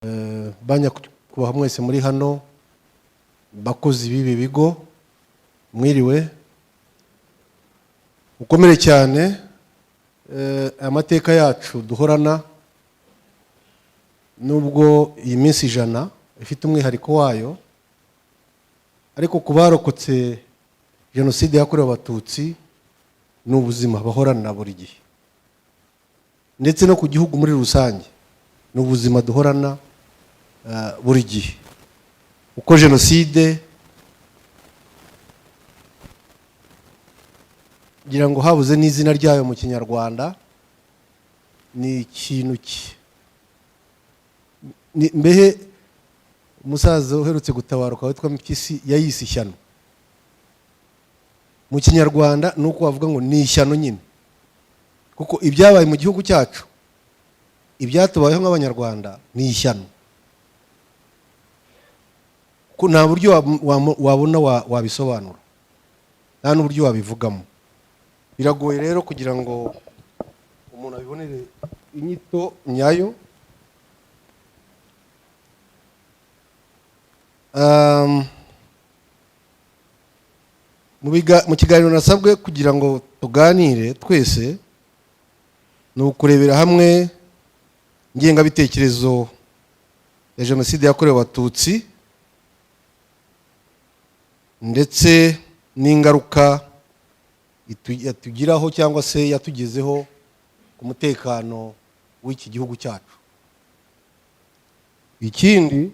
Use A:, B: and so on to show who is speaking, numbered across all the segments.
A: Banyakubahwa mwese muri hano bakozi b'ibi bigo mwiriwe ukomere cyane. Amateka yacu duhorana nubwo iyi minsi 100 ifite umwihariko wayo, ariko kubarokotse jenoside yakorewe abatutsi n'ubuzima bahorana buri gihe, ndetse no ku gihugu muri rusange n'ubuzima duhorana buri gihe. Uko jenoside ngira ngo habuze n'izina ryayo mu Kinyarwanda, ni ikintu mbehe umusaza uherutse gutabaruka witwa Mpyisi yayise ishyano. Mu Kinyarwanda nuko bavuga ngo ni ishyano nyine, kuko ibyabaye mu gihugu cyacu, ibyatubayeho nk'abanyarwanda ni ishyano, ko nta buryo wabona wabisobanura, nta n'uburyo wabivugamo. Biragoye rero kugira ngo umuntu abibonere inyito nyayo. Mu kiganiro nasabwe kugira ngo tuganire twese ni ukurebera hamwe ingengabitekerezo ya jenoside yakorewe abatutsi ndetse n'ingaruka yatugiraho cyangwa se yatugezeho ku mutekano w'iki gihugu cyacu. Ikindi,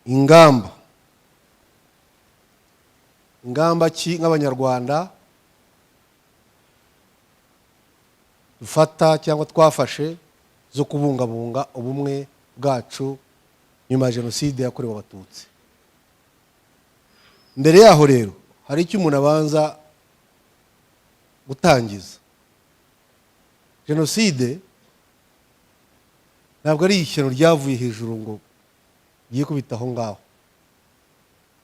A: ingamba ki nk'abanyarwanda dufata cyangwa twafashe zo kubungabunga ubumwe bwacu nyuma ya jenoside yakorewe abatutsi. Mbere yaho rero hari icyo umuntu abanza gutangiza. Jenoside ntabwo ari ishyano ryavuye hejuru ngo giye kubita aho ngaho,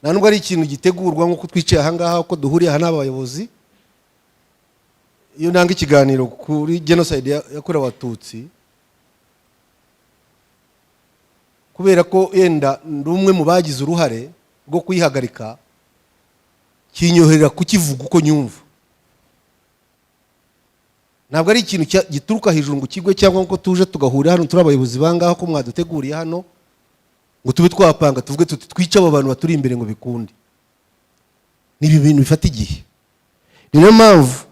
A: nta nubwo ari ikintu gitegurwa nk'uko twicaye aha ngaha uko duhuriye aha n'abayobozi. Iyo ntanga ikiganiro kuri genocide yakorewe abatutsi, kubera ko yenda ndi umwe mu bagize uruhare rwo kuyihagarika, kinyoherera kukivuga uko nyumva. Ntabwo ari ikintu gituruka hejuru ngo kigwe, cyangwa ngo tuje tugahurira hano turi abayobozi bangaho ko mwaduteguriye hano ngo tube twapanga tuvuge tuti twica abo bantu baturi imbere ngo bikunde. Ni ibintu bifata igihe. Ni nayo mpamvu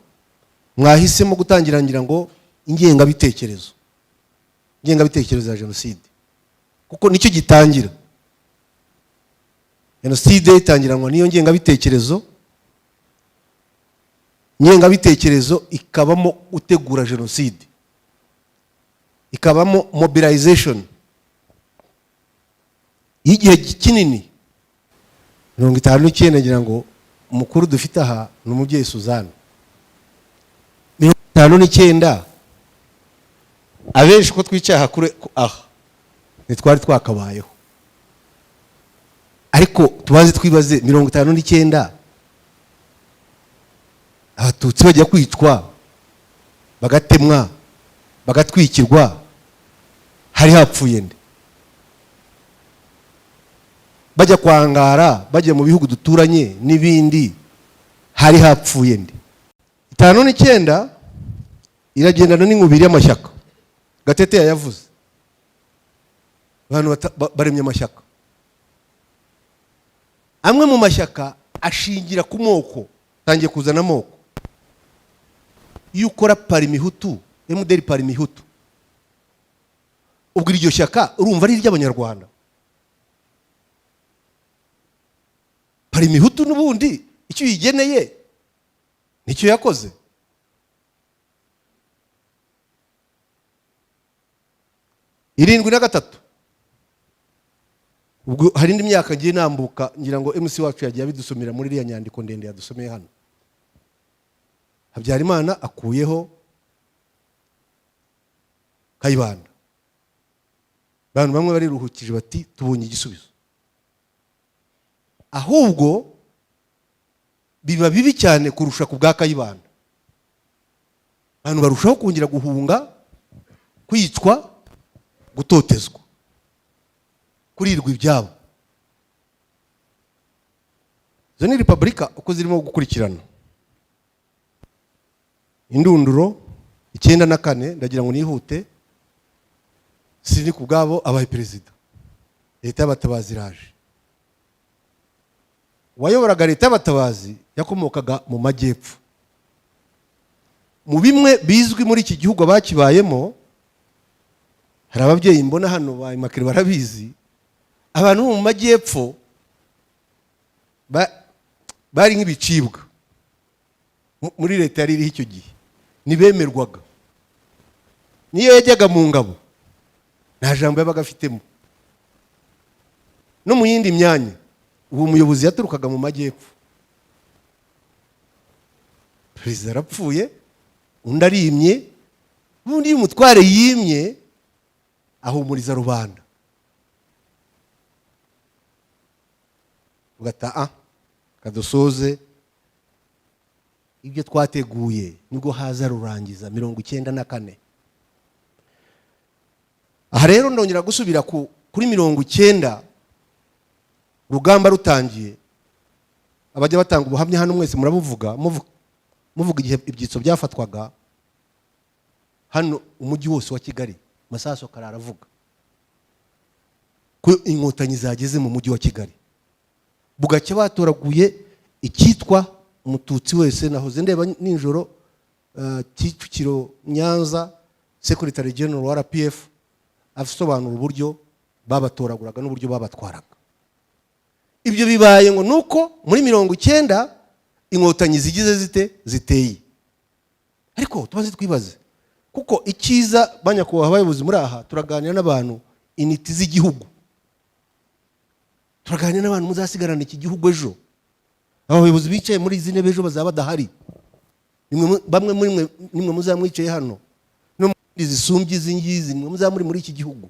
A: mwahisemo gutangira ngira ngo ingengabitekerezo ya jenoside, kuko nicyo gitangira. Jenoside itangiranwa niyo ngengabitekerezo, ikabamo utegura jenoside, ikabamo mobilization y'igihe kinini. 59 ngira ngo umukuru dufite aha ni umubyeyi Suzanne. 59 abenshi ko twicaye hakure aha nitwari twakabayeho, ariko tubaze twibaze 59 abatutsi bajya kwicwa, bagatemwa, bagatwikirwa, hari hapfuye nde? Bajya kwangara, bajya mu bihugu duturanye n'ibindi, hari hapfuye nde? 59 iragendana n'inkubiri y'amashyaka. Gatete yavuze abantu baremye amashyaka. Amwe mu mashyaka ashingira ku moko, tangiye kuzana amoko. Iyo ukora parimihutu, MDR parimihutu, ubwo iryo shyaka urumva ari iry'abanyarwanda. Parimihutu n'ubundi icyo yigeneye nicyo yakoze. Irindwi na gatatu, ubwo hari indi myaka ngiye nambuka, ngira ngo MC wacu yagiye abidusomera muri iriya nyandiko ndende yadusomeye hano. Habyarimana akuyeho Kayibanda. Abantu bamwe bariruhukije bati tubonye igisubizo. Ahubwo biba bibi cyane kurusha ku bwa Kayibanda. Abantu barushaho kongera guhunga kwicwa, gutotezwa, kurirwa ibyabo. Izo ni repubulika uko zirimo gukurikirana. Indunduro 94, ndagira ngo nihute, sini ku bwabo abaye perezida. Leta y'abatabazi iraje. Wayoboraga leta y'abatabazi yakomokaga mu majyepfo. Mu bimwe bizwi muri iki gihugu abakibayemo, hari ababyeyi mbona hano ba Imakire barabizi, abantu mu majyepfo bari nk'ibicibwa muri leta yari iriho icyo gihe, nibemerwaga. Niyo yajyaga mu ngabo nta jambo yabaga afitemo, no mu yindi myanya. Ubu umuyobozi yaturukaga mu majyepfo. Perezida arapfuye, undi arimye, ubundi iyo umutware yimye ahumuriza rubanda, ugataha kadusoze ibyo twateguye. Nibwo haza rurangiza 94. Aha rero ndongera gusubira kuri 90. Rugamba rutangiye, abajya batanga ubuhamya hano mwese murabuvuga, muvuga igihe ibyitso byafatwaga hano umujyi wose wa Kigali, Masaso kararavuga ko inkotanyi zageze mu mujyi wa Kigali. Bugacya batoraguye icyitwa umututsi wese. Nahoze ndeba ninjoro Kicukiro Nyanza, Secretary General wa RPF asobanura uburyo babatoraguraga n'uburyo babatwaraga. Ibyo bibaye ngo nuko muri 90 inkotanyi zigize ziteye. Ariko tubaze twibaze, kuko ikiza banyakubahwa abayobozi muri aha, turaganira n'abantu initi z'igihugu, turaganira n'abantu muzasigarana iki gihugu ejo. Abayobozi bicaye muri izi ntebe ejo bazaba badahari. Bamwe muri nimwe muzamwicaye hano, no muri zisumbye izi ngizi nimwe muzamuri muri iki gihugu.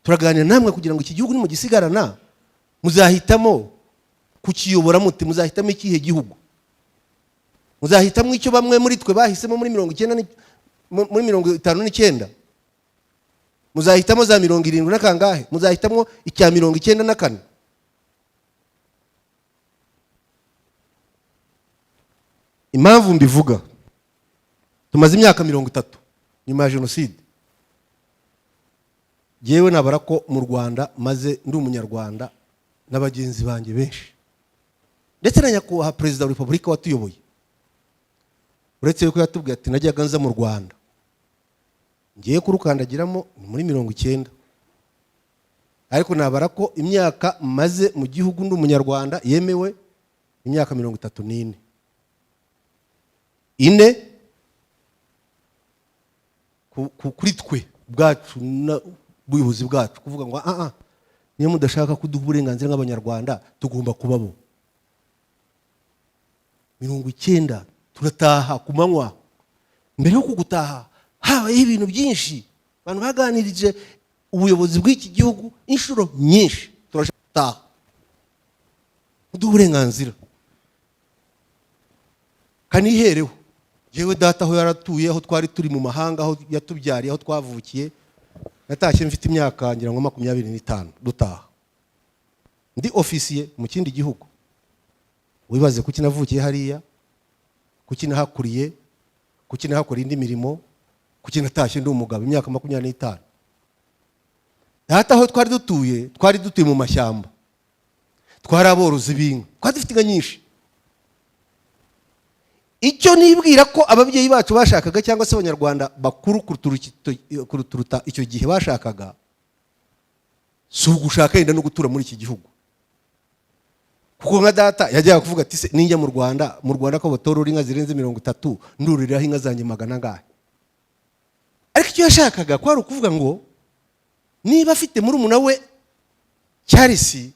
A: Turaganira namwe kugira ngo iki gihugu nimugisigarana muzahitamo kukiyobora muti, muzahitamo ikihe gihugu? Muzahitamo icyo bamwe muri twe bahisemo muri 59, muzahitamo za 70 na kangahe? Muzahitamo icya 94. Impamvu mbivuga, tumaze imyaka 30 nyuma ya jenoside. Yewe nabara ko mu Rwanda maze ndi umunyarwanda n'abagenzi banjye benshi, ndetse na nyakubahwa perezida wa repubulika watuyoboye, uretse yuko yatubwiye ati najyaga nza mu Rwanda, ngiye kurukandagiramo ni muri 90. Ariko nabara ko imyaka maze mu gihugu ndi umunyarwanda yemewe imyaka 34 kuri twe bwacu n'ubuyobozi bwacu, kuvuga ngo niyo mudashaka kuduha uburenganzira nk'abanyarwanda tugomba kubabo. 90 turataha ku manywa. Mbere yo kugutaha habayeho ibintu byinshi, abantu baganirije ubuyobozi bw'iki gihugu inshuro nyinshi. Turashaka gutaha, kuduha uburenganzira. Kanihereho yewe data aho yaratuye, aho twari turi mu mahanga, aho yatubyariye, aho twavukiye, natashye mfite imyaka ngira ngo 25 dutaha. Ndi ofisiye mu kindi gihugu. Wibaze kuki navukiye hariya, kuki nahakuriye, kuki nahakora indi mirimo, kuki natashye ndi umugabo imyaka 25. Data aho twari dutuye mu mashyamba, twari aborozi b'inka, twari dufite inka nyinshi. Icyo nibwira ko ababyeyi bacu bashakaga, cyangwa se abanyarwanda bakuru kuruturuta icyo gihe bashakaga, si ugushaka yenda no gutura muri iki gihugu. Kuko nka data yajyaga kuvuga ati se ninjya mu Rwanda ko batorora inka zirenze 30, nduriraho inka zanjye 100. Ariko icyo yashakaga kwari ukuvuga ngo niba afite muri umuna we Charles,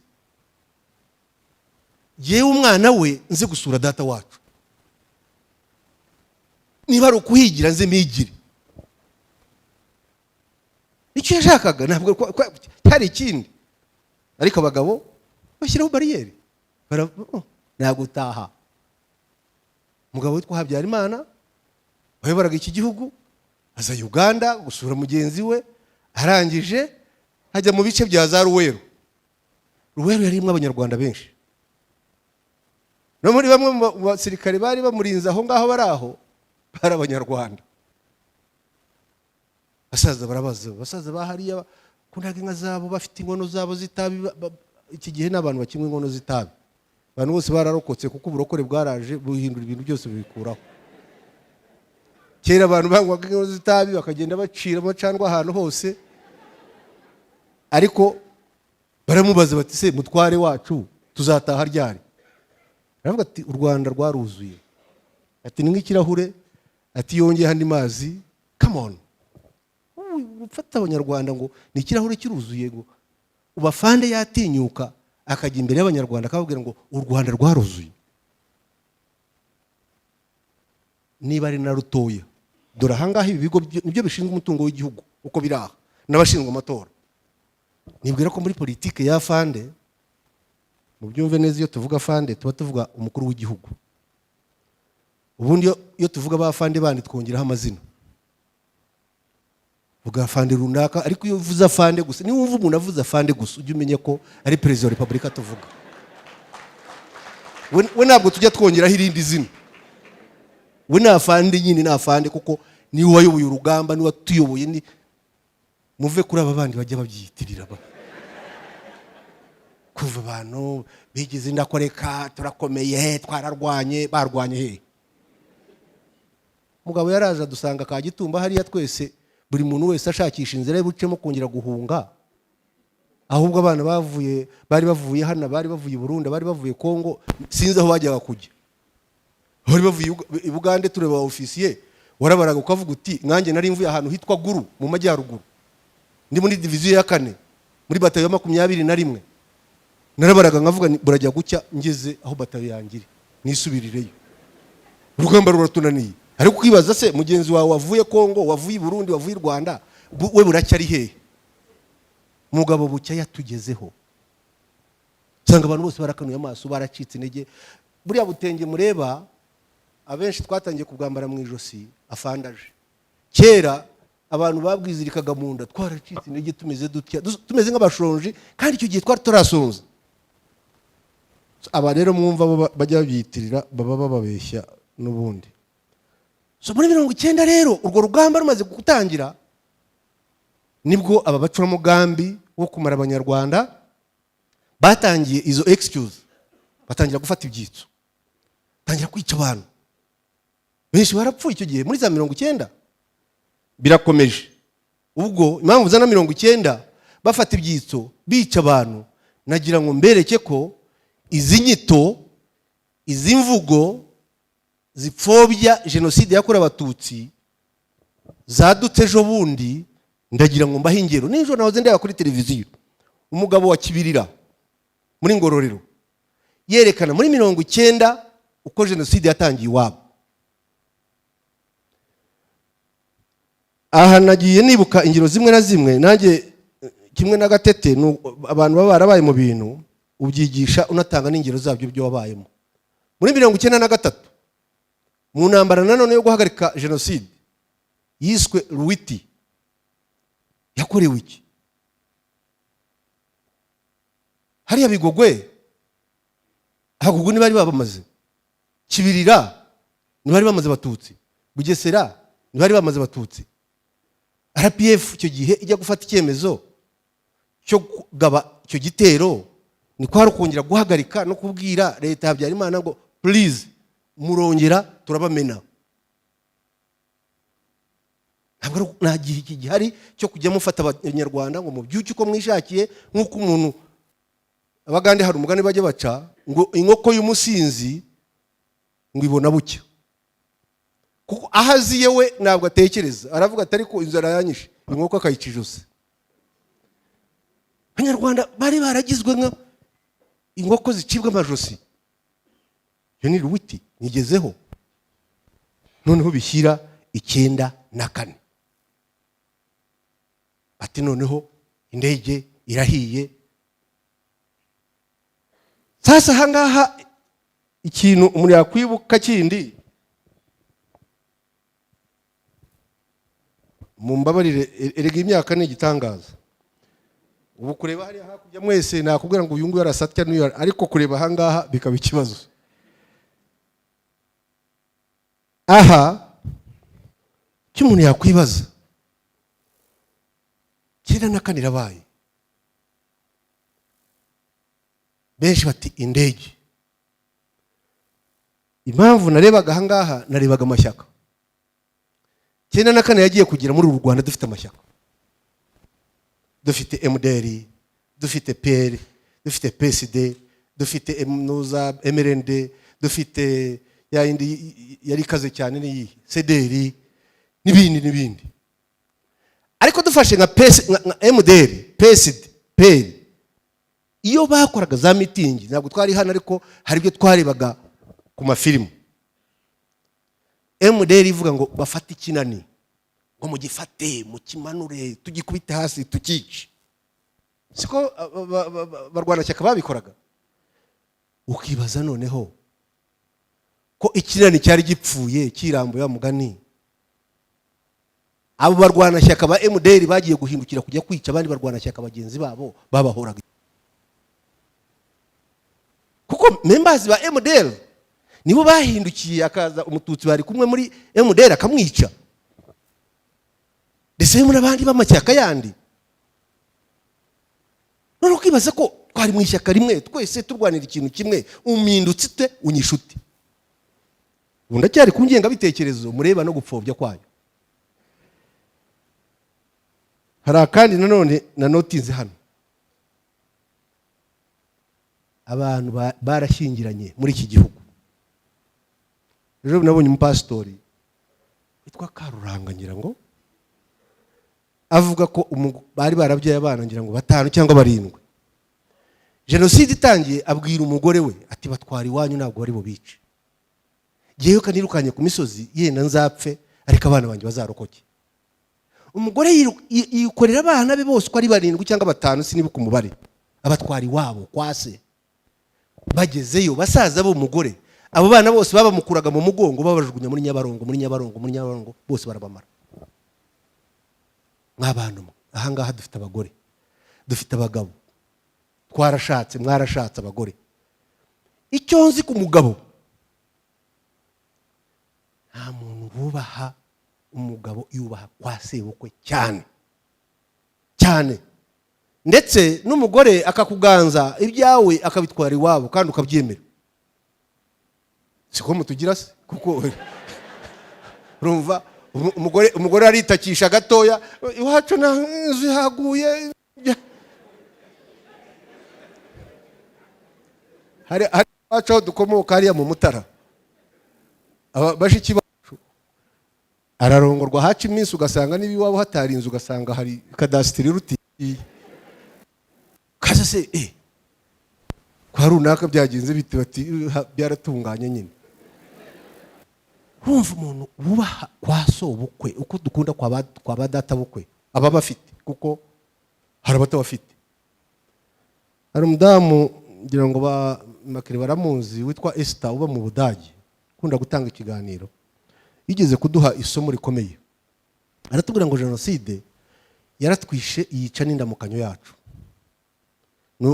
A: yewe umwana we nze gusura data wacu. Niba ari ukuhigira nze migire. Icyo yashakaga ntabwo hari ikindi. Ariko abagabo bashyiraho bariyeri, nagutaha. Mugabo witwa Habyarimana wayoboraga iki gihugu aza Uganda gusura mugenzi we, arangije hajya mu bice bya za Ruweru. Ruweru yarimo abanyarwanda benshi, no muri bamwe mu basirikare bari bamurinze aho ngaho bari aho bari abanyarwanda. Basaza barabaza, basaza bahariya kundaga inka zabo bafite inkono zabo zitabi. Iki gihe n'abantu bakimwe inkono zitabi, abantu bose bararokotse kuko uburokore bwaraje buhindura ibintu byose bibikuraho. Kera abantu banywaga inkono zitabi bakagenda bacira amacandwa ahantu hose, ariko baramubaza bati se mutware wacu tuzataha ryari? Aravuga ati u Rwanda rwaruzuye, ati ni nk'ikirahure, ati yongeye handi mazi, come on. Ufata abanyarwanda ngo ni ikirahure kiruzuye, ngo ubafande yatinyuka akajya imbere y'abanyarwanda akababwira ngo u Rwanda rwaruzuye. Niba ari na rutoya, dore ahangaha ibi bigo nibyo bishinzwe umutungo w'igihugu uko biraha n'abashinzwe amatora. Nibwira ko muri politike ya fande, mu byumve neza, iyo tuvuga fande tuba tuvuga umukuru w'igihugu. Ubundi iyo tuvuga ba fande bandi twongeraho amazina, vuga fande runaka, ariko iyo uvuza fande gusa, niba wumva umuntu avuza fande gusa, ujye umenye ko ari perezida wa repubulika tuvuga. We ntabwo tujya twongeraho irindi zina, we na fande nyine, na fande kuko niwe wayoboye urugamba, niwe watuyoboye. Ni muve kuri aba bandi bajya babyiyitirira kuva abantu bigize ndakoreka turakomeye twararwanye. Barwanye he? Mugabo yaraje adusanga ka Gitumba hariya, twese buri muntu wese ashakisha inzira y'ubucemo kongera guhunga. Ahubwo abana bari bavuye hano, bari bavuye Burundi, bari bavuye Kongo, sinzi aho bajyaga kujya. Bari bavuye i Bugande, tureba ofisiye warabaraga ukavuga uti nkanjye nari mvuye ahantu hitwa Guru mu majyaruguru, ndi muri diviziyo ya 4 muri batayo ya 21. Narabaraga nkavuga burajya gucya ngeze aho batayo yangire nisubirireyo, urugamba ruratunaniye. Ariko kwibaza se mugenzi wawe wavuye Kongo, wavuye Burundi, wavuye Rwanda, we buracyari hehe? Mugabo bucya yatugezeho, sanga abantu bose barakanuye amaso, baracitse intege. Buriya butenge mureba abenshi twatangiye kubwambara mu ijosi afandaje. Kera abantu babwizirikaga mu nda, twaracitse intege, tumeze dutya, tumeze nk'abashonji, kandi icyo gihe twari turasonza. Aba rero mwumva bajya babyitirira, baba bababeshya n'ubundi. So muri 90 rero urwo rugamba rumaze gutangira, nibwo aba bacuramugambi wo kumara abanyarwanda batangiye izo excuse, batangira gufata ibyitso, batangira kwica abantu. Benshi barapfuye icyo gihe muri za 90. Birakomeje ubwo impamvu za 90 bafata ibyitso bica abantu. Nagira ngo mbereke ko izi nyito, izi mvugo zipfobya jenoside yakorewe Abatutsi zadutse ejo bundi. Ndagira ngo mbahe ingero. Nijoro nahoze ndeba kuri televiziyo umugabo wa Kibirira muri Ngororero yerekana muri 90 uko jenoside yatangiye iwabo. Aha nagiye nibuka ingero zimwe na zimwe, nanjye kimwe na Gatete, abantu baba barabaye mu bintu ubyigisha unatanga n'ingero zabyo byo wabayemo. Muri 93 mu ntambara nanone yo guhagarika jenoside yiswe Ruwiti, yakorewe iki? Hariya Bigogwe, Hagugu ni bari babamaze, Kibirira ni bari bamaze Abatutsi, Bugesera ni bari bamaze Abatutsi. RPF icyo gihe ijya gufata icyemezo cyo kugaba icyo gitero, ni kwari kongera guhagarika no kubwira leta Habyarimana ngo please murongera turabamena. Ntabwo nta gihe iki gihari cyo kujya mufata abanyarwanda ngo mubyuke uko mwishakiye, nk'uko umuntu Abagande hari umugani bajya baca ngo inkoko y'umusinzi ngo ibona bucya. Kuko ahaziye we ntabwo atekereza, aravuga atari ko inzara yanyishe, inkoko akayica ijosi. Abanyarwanda bari baragizwe nka inkoko zicibwa amajosi. Yo ni Ruwiti nigezeho, noneho bishyira 94. Ati noneho indege irahiye. Sasa hangaha ikintu umuntu yakwibuka kindi, mumbabarire erega imyaka ni igitangaza. Ubu kureba hariya hakurya mwese nakubwira ngo uyu nguyu arasatya n'uyu, ariko kureba aha ngaha bikaba ikibazo. Aha cy'umuntu yakwibaza, kera na kane irabaye, benshi bati indege. Impamvu narebaga aha ngaha, narebaga amashyaka. Kera na kane yagiye kugira muri uru Rwanda dufite amashyaka. Dufite MDR, dufite PL, dufite PSD, dufite MRND, dufite ya indi yari kaze cyane ni CDR n'ibindi. Ariko dufashe nka MDR, PSD, PL, iyo bakoraga za meeting, ntabwo twari hano ariko hari ibyo twarebaga ku mafilmu. MDR ivuga ngo bafate ikinani, ngo mugifate mukimanure tugikubite hasi tukice. Siko barwana cyaka babikoraga. Ukibaza noneho ko ikinani cyari gipfuye kirambo ya mugani, abo barwana cyaka ba MDR bagiye guhindukira kujya kwica abandi barwana cyaka bagenzi babo babahoraga. Kuko members ba MDR nibo bahindukiye, akaza umututsi bari kumwe muri MDR akamwica. Ndetse muri abandi b'amacyaka yandi. None ukibaza ko twari mu ishyaka rimwe twese turwanira ikintu kimwe, umindutse te unyishuti. Unda cyari kungenga bitekerezo mureba no gupfobya kwayo. Hari akandi nanone na notinze hano. Abantu barashyingiranye muri iki gihugu. Rero nabonye umupastori witwa Karuranga ngira ngo avuga ko bari barabyaye abana ngira ngo 5 cyangwa 7. Jenoside itangiye abwira umugore we ati batwara iwanyu ntabwo bari bo bice. Giyeyo kanirukanye ku misozi yenda nzapfe ariko abana banjye bazarokoke. Umugore yikorera abana be bose ko ari 7 cyangwa 5 sinibuka umubare, abatwara iwabo kwase. Bagezeyo basaza bo umugore, abo bana bose babamukuraga mu mugongo babajugunya muri Nyabarongo bose barabamara. Nk'abantu aha ngaha dufite abagore, dufite abagabo, twarashatse mwarashatse abagore. Icyo nzi ku mugabo, nta muntu bubaha umugabo yubaha kwa sebukwe cyane cyane, ndetse n'umugore akakuganza ibyawe akabitwara iwabo kandi ukabyemera. Siko mutugira se, kuko urumva umugore aritakisha gatoya, iwacu na inzu haguye. Hari aho dukomoka hariya mu Mutara, bashiki bacu ararongorwa haca iminsi ugasanga n'ibiwabo hatari inzu, ugasanga hari kadasitiri ruti kaza se kwa runaka byagenze bite, bati byaratunganye nyine. Urumva umuntu bubaha kwa sobukwe uko dukunda kwa badata bukwe aba bafite, kuko hari abatabafite. Hari umudamu ngira ngo makire baramuzi witwa Esther uba mu Budage, kunda gutanga ikiganiro, yigeze kuduha isomo rikomeye. Aratubwira ngo jenoside yaratwishe yica n'indamukanyo yacu.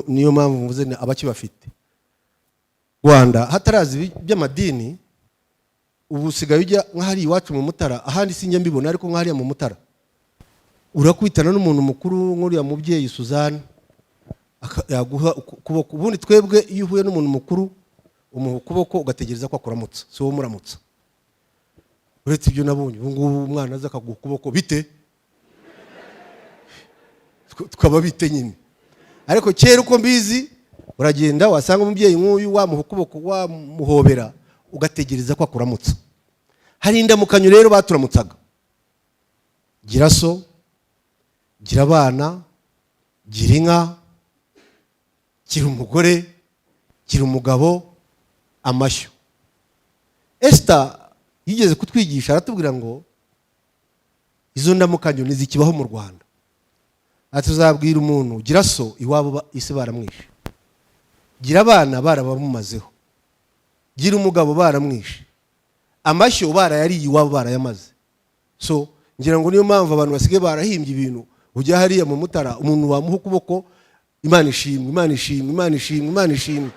A: Niyo mpamvu mvuze abaki bafite. Rwanda hatarazi by'amadini, ubu sigaye ujya nk'ahari iwacu mu Mutara, ahandi sinjye mbibona ariko nk'ahari mu Mutara urakwitana n'umuntu mukuru nk'uriya mubyeyi Suzanne yaguha ukuboko. Ubundi twebwe iyo uhuye n'umuntu mukuru umuha ukuboko ugategereza ko akuramutsa, si wowe muramutsa. Uretse ibyo nabonye ubu ngubu umwana aza akaguha ukuboko bite, tukaba bite nyine. Ariko kera uko mbizi uragenda wasanga umubyeyi nk'uyu wamuha ukuboko wamuhobera ugategereza ko akuramutsa. Hari indamukanyo rero baturamutsaga: gira so, gira abana, gira inka, gira umugore, gira umugabo, amashyo. Esther yigeze kutwigisha aratubwira ngo izo ndamukanyo nizikibaho mu Rwanda. Atuzabwira umuntu gira so iwabo ise baramwishe, gira abana barabamumazeho, gira umugabo baramwishe, amashyo barayariye iwabo barayamaze. So ngira ngo niyo mpamvu abantu basigaye barahimbye ibintu, ujya hariya mu Mutara umuntu wamuha ukuboko, Imana ishimwe, Imana ishimwe, Imana ishimwe, Imana ishimwe.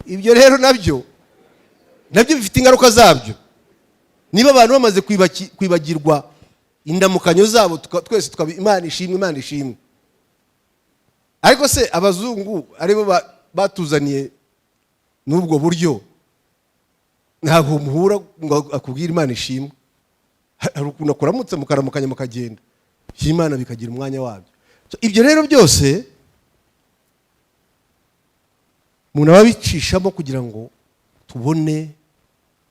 A: Ibyo rero nabyo bifite ingaruka zabyo. Niba abantu bamaze kwibagirwa indamukanyo zabo, twese tukaba Imana ishimwe, Imana ishimwe. Ariko se abazungu aribo batuzaniye n'ubwo buryo, ntabwo muhura ngo akubwira Imana ishimwe. Hari ukuntu akuramutse mukaramukanya mukagenda, Imana bikagira umwanya wabyo. Ibyo rero byose umuntu aba bicishamo kugira ngo tubone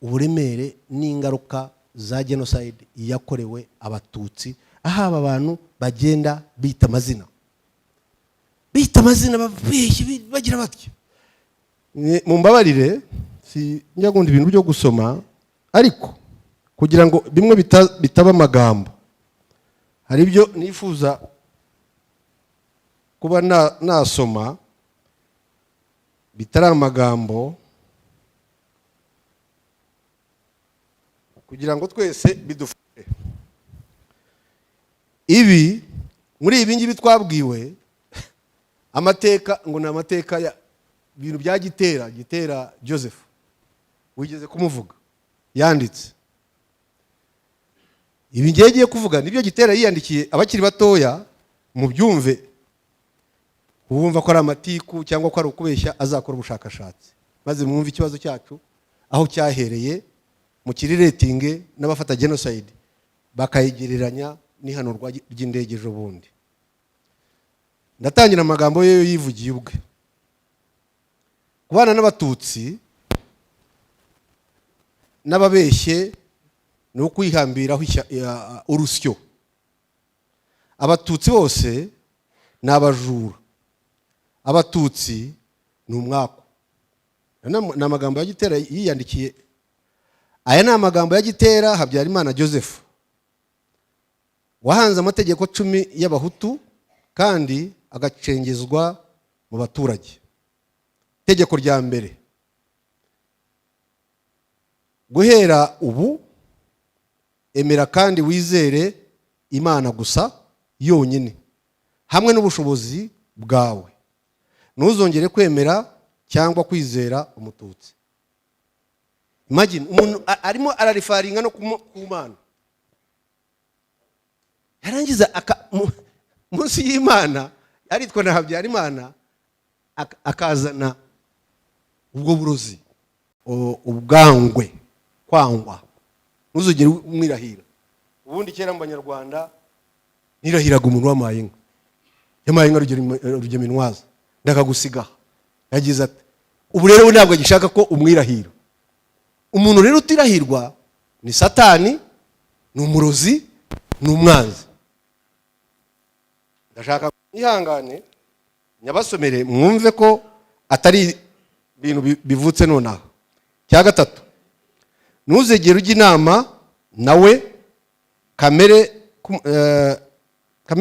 A: uburemere n'ingaruka za genocide yakorewe Abatutsi, aho aba bantu bagenda bita amazina bagira batyo. Mumbabarire, si njya gunda ibintu byo gusoma, ariko kugira ngo bimwe bitaba amagambo, hari ibyo nifuza kuba nasoma bitari amagambo, kugira ngo twese bidufashe. Ibi muri ibi ngibi twabwiwe amateka, ngo ni amateka ya ibintu bya Gitera Joseph, wigeze kumuvuga, yanditse. Ibi ngiye kuvuga nibyo Gitera yiyandikiye abakiri batoya, mu byumve ubumva ko ari amatiku cyangwa ko ari ukubeshya, azakora ubushakashatsi maze mwumve ikibazo cyacu aho cyahereye, mu kiriretinge n'abafata genocide bakayigereranya n'ihanurwa ry'indege ejo bundi. Ndatangira amagambo ye yivugiye ubwe. Kubana n'Abatutsi n'ababeshye ni ukwihambiraho urusyo. Abatutsi bose ni abajura, Abatutsi ni umwaku. Ni amagambo ya Gitera yiyandikiye. Aya ni amagambo ya Gitera Habyarimana Joseph, wahanze amategeko 10 y'Abahutu kandi agacengezwa mu baturage. Itegeko rya mbere: guhera ubu emera kandi wizere Imana gusa yonyine hamwe n'ubushobozi bwawe, ntuzongere kwemera cyangwa kwizera Umututsi. Imagine umuntu arimo ararifaringa no ku Mana, yarangiza munsi y'Imana aritwa na Habyarimana akazana ubwo burozi, ubwangwe, kwangwa, ntuzongere umwirahira. Ubundi kera mu Banyarwanda nirahiraga umuntu w'amayenga, yamayenga Rugeminwaza ndakagusiga, yagize ati ubu rero ntabwo agishaka ko umwirahira. Umuntu rero utirahirwa ni Satani, ni umurozi, ni umwanzi. Ndashaka ihangane nyabasomere mwumve ko atari ibintu bivutse nonaha. Cya gatatu: ntuzegere ujya inama nawe kamere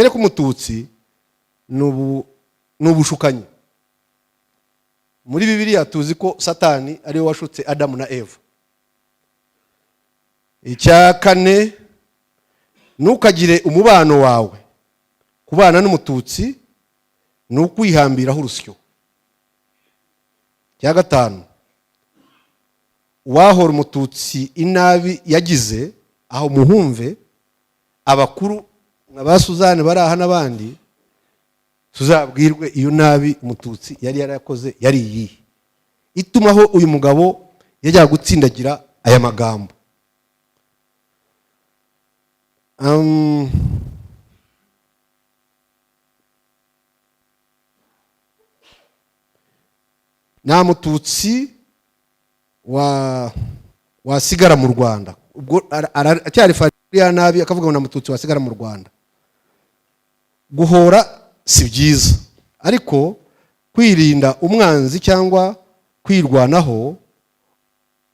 A: k'Umututsi n'ubushukanyi. Muri Bibiliya tuzi ko Satani ariwe washutse Adamu na Eva. Icya kane: ntukagire umubano wawe kubana n'Umututsi ni ukwihambiraho urusyo. Cya gatanu: wahora Umututsi inabi yagize aho muhumve, abakuru nka Suzanne bari aha n'abandi, tuzabwirwe iyo nabi Umututsi yari yarakoze yari iyihe itumaho uyu mugabo yajya gutsindagira aya magambo. Nta Mututsi wasigara mu Rwanda. Ubwo acyari fariya nabi akavuga ngo nta Mututsi wasigara mu Rwanda. Guhora si byiza, ariko kwirinda umwanzi cyangwa kwirwanaho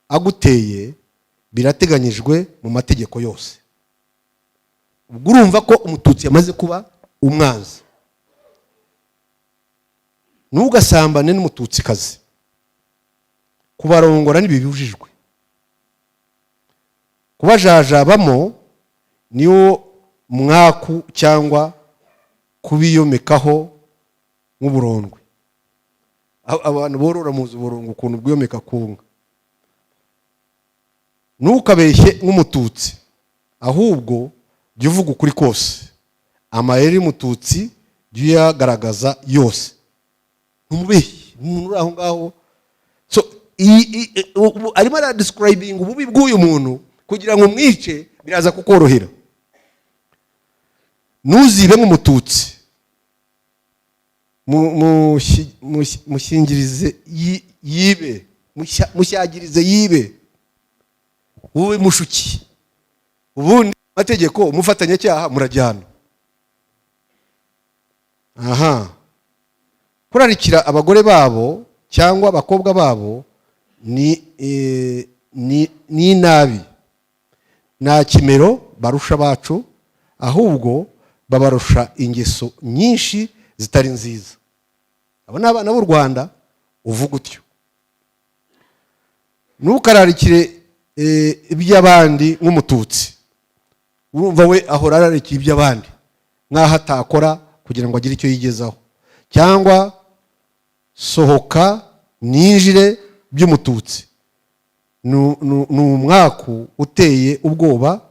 A: aguteye birateganyijwe mu mategeko yose. Ubwo urumva ko Umututsi yamaze kuba umwanzi. Ntugasambane n'Umututsikazi, kubarongora ntibibujijwe. kubajajabamo niwo mwaku cyangwa kubiyomekaho nk'uburondwe. Abantu borora muzi uburondwe ukuntu bwiyomeka kunga. Ntukabeshye nk'umututsi, ahubwo jya uvuga ukuri kose. Amayeri y'umututsi jya uyagaragaza yose. Ntumubeshye umuntu uri aho ngaho. So arimo aradescribing ububi bw'uyu muntu kugira ngo umwice, biraza kukorohera. Nuzibe nk'umututsi, mushingirize yibe, mushyagirize yibe, wowe mushuki, ubundi amategeko umufatanyacyaha murajyana. Kurarikira abagore babo cyangwa abakobwa babo ni nabi, nta kimero barusha bacu, ahubwo babarusha ingeso nyinshi zitari nziza. Abo ni abana b'u Rwanda uvuga utyo. Ntukararikire iby'abandi nk'umututsi, urumva we ahora ararikiye iby'abandi nk'aho atakora kugira ngo agire icyo yigezaho. Cyangwa sohoka ninjire by'umututsi, ni umwaku uteye ubwoba,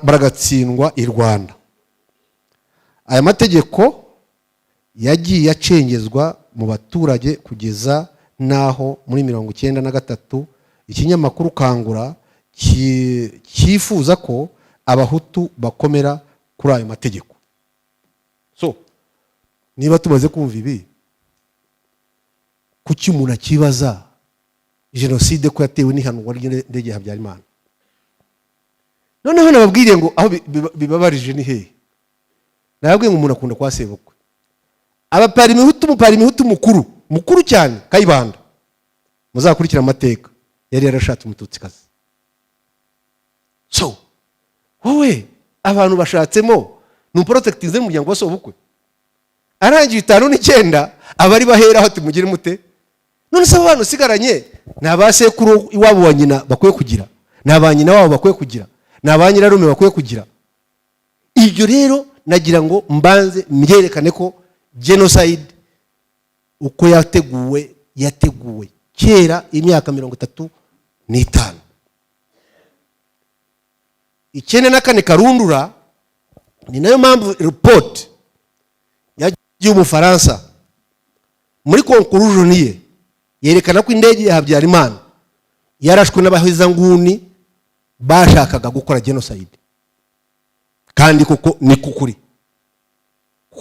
A: baragatsindwa i Rwanda. Aya mategeko yagiye acengezwa mu baturage kugeza naho muri 1993 ikinyamakuru Kangura cyifuza ko abahutu bakomera kuri ayo mategeko. So niba tumaze kumva ibi, kuki umuntu akibaza jenoside ko yatewe n'ihanurwa ry'indege ya Habyarimana? Noneho nababwiriye ngo aho bibabarije ni hehe. Nababwiye ngo umuntu akunda kwa sebukwe. Umupari-mihutu mukuru cyane, Kayibanda, muzakurikira amateka, yari yarashatse umututsikazi. So wowe abantu bashatsemo n'umuprotectize mu muryango wa sobukwe, arangiye 59 abari bahera aho tumugire mute. None se abantu sigaranye nabasekuru iwabo wa nyina bakwiye kugira, nabanyina wabo bakwiye kugira, nabanyirarume bakwiye kugira. Ibyo rero nagira ngo mbanze myerekane ko genocide uko yateguwe kera imyaka 35. 94 Karundura, ni nayo mpamvu report yagiye mu Faransa muri conclusion ye yerekana ko indege ya Habyarimana yarashwe n'abahezanguni bashakaga gukora genocide. Kandi kuko ni kukuri.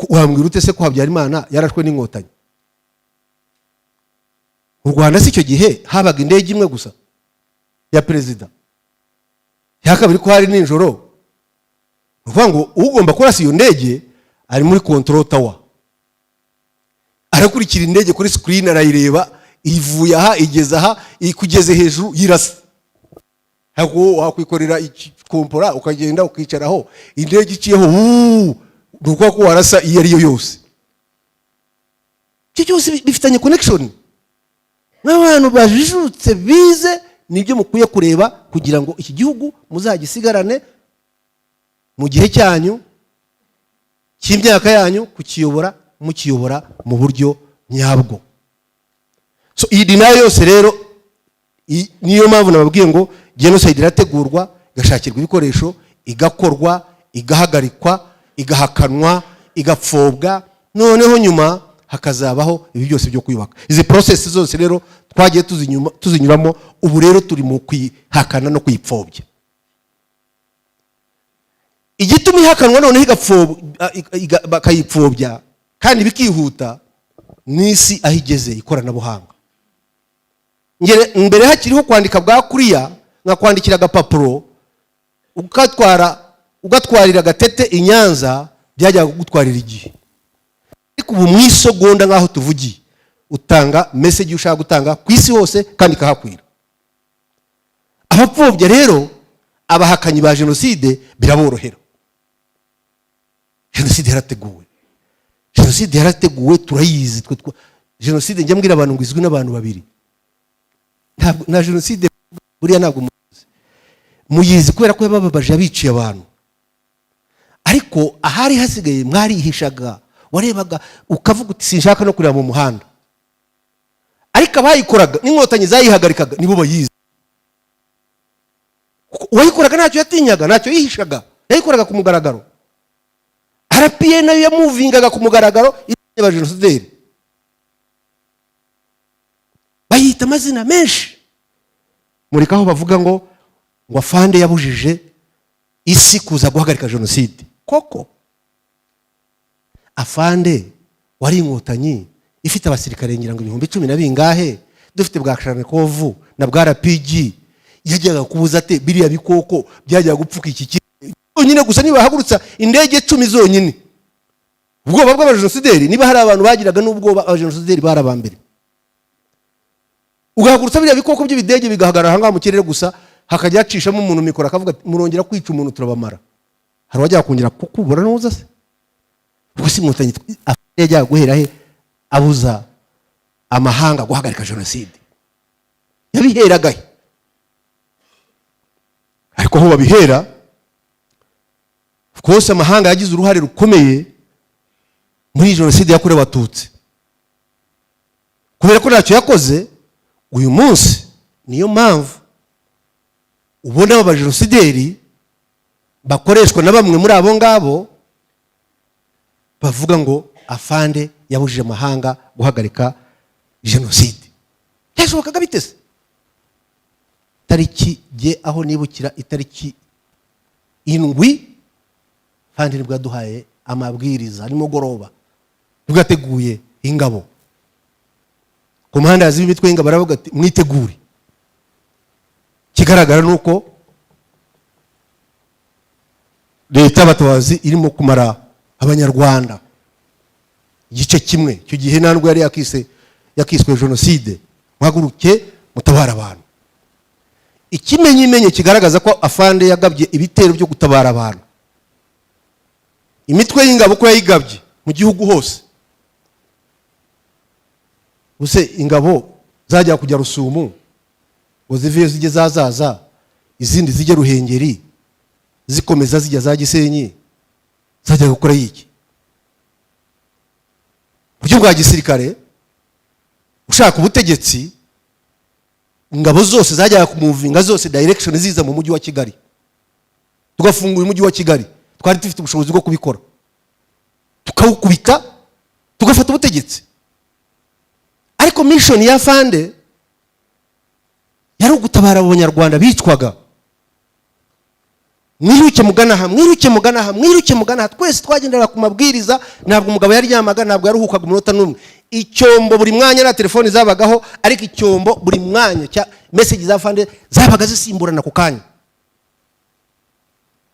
A: Wambwira ute se ko Habyarimana yarashwe n'inkotanyi? U Rwanda si cyo gihe habaga indege imwe gusa ya perezida, ya kabiri ko hari ninjoro. Uvuga ngo ugomba kurasa iyo ndege ari muri control tower, arakurikira indege kuri screen, arayireba ivuye aha igeze aha ikugeze hejuru yirasa. Hago wakwikorera ikompora ukagenda ukicaraho indege iciyeho nuko ko warasa iyo ari yo yose. Cyo cyose bifitanye connection. N'abantu bajijutse bize nibyo mukwiye kureba kugira ngo iki gihugu muzagisigarane mu gihe cyanyu cy'imyaka yanyu, kukiyobora mukiyobora mu buryo nyabwo. So iyi dinayo yose rero niyo mpamvu nababwiye ngo genocide irategurwa, igashakirwa ibikoresho, igakorwa, igahagarikwa, igahakanwa, igapfobwa, noneho nyuma hakazabaho ibi byose byo kwiyubaka. Izi process zose rero twagiye tuzinyuramo, ubu rero turi mu kwihakana no kwipfobya. Igituma ihakanwa noneho bakayipfobya kandi bikihuta, n'isi ahigeze ikoranabuhanga. Mbere hakiriho kwandika bwa kuriya, nka kwandikira agapapuro ugatwarira agatete i Nyanza, byajyaga gutwarira igihe. Ariko ubu mu isegonda nk'aho tuvugiye utanga message ushaka gutanga ku isi hose kandi kahakwira. Abapfobya rero abahakanyi ba genocide biraborohera. Genocide yarateguwe, turayizi. Genocide njya mbwira abantu ngo izwi n'abantu babiri. Na genocide buriya ntabwo muzi. muyizi kubera ko yabababaje abiciye abantu. Ariko ahari hasigaye mwarihishaga, warebaga ukavuga uti sinshaka no kureba mu muhanda. Ariko abayikoraga n'inkotanyi zayihagarikaga nibo bayizi. Uwayikoraga ntacyo yatinyaga, ntacyo yihishaga, yayikoraga ku mugaragaro. RPA nayo yamuvingaga ku mugaragaro y'aba genocideri. Bayita amazina menshi. Murikaho bavuga ngo afande yabujije isi kuza guhagarika jenoside. Koko afande wari inkotanyi ifite abasirikare ngira ngo 10,000 na bingahe, dufite bwa Karanekovu na bwa RPG, yajyaga kubuza ate biriya bikoko byajyaga gupfuka iki nyine gusa niba hagurutsa indege 10 zonyine. Ubwoba bw'abajenosideri, niba hari abantu bagiraga n'ubwoba abajenosideri barabambere. Ugahagurutsa biriya bikoko by'ibidege bigahagarara hanga mu kirere gusa, hakajya yacishamo umuntu mikoro akavuga murongera kwica umuntu turabamara. Hari wajya kongera kukubura noza se? Ubwo si inkotanyi yajya guhera he abuza amahanga guhagarika jenoside? Yabiheraga he? Ariko aho babihera, of course amahanga yagize uruhare rukomeye muri jenoside yakorewe Abatutsi. Kubera ko ntacyo yakoze, uyu munsi niyo mpamvu ubona aba jenosideri bakoreshwa na bamwe muri abo ngabo bavuga ngo afande yabujije amahanga guhagarika jenoside. Yashobokaga bitese? Tariki je aho nibukira itariki 7 fande nibwo yaduhaye amabwiriza nimugoroba, tugateguye ingabo ku muhanda yaziba imitwe y'ingabo, baravuga ati mwitegure. Kigaragara nuko leta y'abatabazi irimo kumara abanyarwanda igice kimwe. Icyo gihe ntabwo yari yakiswe jenoside. Mwaguruke mutabara abantu. Ikimenyimenye kigaragaza ko afande yagabye ibitero byo gutabara abantu. Imitwe y'ingabo ko yayigabye mu gihugu hose. Use ingabo zajya kujya Rusumo ngo zivuye zijye zazaza, izindi zijye Ruhengeri, zikomeza zijya za Gisenyi, zajya gukora yiki? Buryo bwa gisirikare ushaka ubutegetsi, ingabo zose zajya kumuvinga zose direction ziza mu mujyi wa Kigali. Tugafunga uyu mujyi wa Kigali, twari dufite ubushobozi bwo kubikora. Tukawukubita, tugafata ubutegetsi. Ariko mission ya fande yari ugutabara abanyarwanda bicwaga. Mwiruke mugana ha, twese twagendera ku mabwiriza. Ntabwo umugabo yari yamaga, ntabwo yaruhukaga umunota n'umwe. Icyombo buri mwanya na telefoni zabagaho, ariko icyombo buri mwanya cya message za fande zabaga zisimburana ku kanya.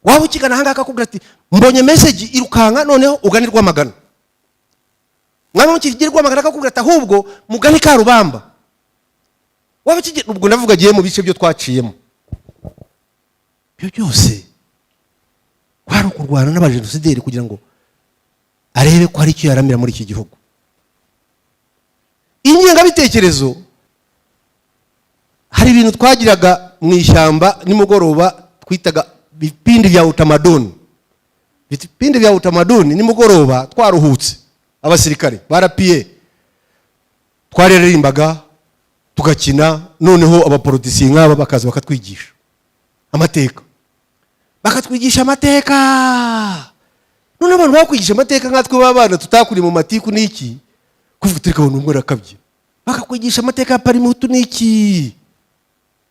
A: Waba ukigana hanga akakubwira ati mbonye message irukanka, noneho uganirwa magana. Mwana mukigirwa magana akakubwira ati ahubwo mugani ka Rubamba. Waba ukigirwa, ubwo ndavuga giye mu bice byo twaciyemo. Byo byose kwari kurwana n'abajenosideri kugira ngo arebe ko hari icyo yaramira muri iki gihugu. Ingengabitekerezo, hari ibintu twagiraga mu ishyamba nimugoroba twitaga bipindi vya utamaduni. Bipindi vya utamaduni nimugoroba twaruhutse, abasirikare barapiye, twaririmbaga tugakina, noneho abapolitisi nk'aba bakaza bakatwigisha amateka. Bakatwigisha amateka. None abantu bakwigisha amateka nkatwe babana tutakuri mu matiku niki, kuvuga tureka abantu umwe rakabye. Bakakwigisha amateka ya Parimutu niki,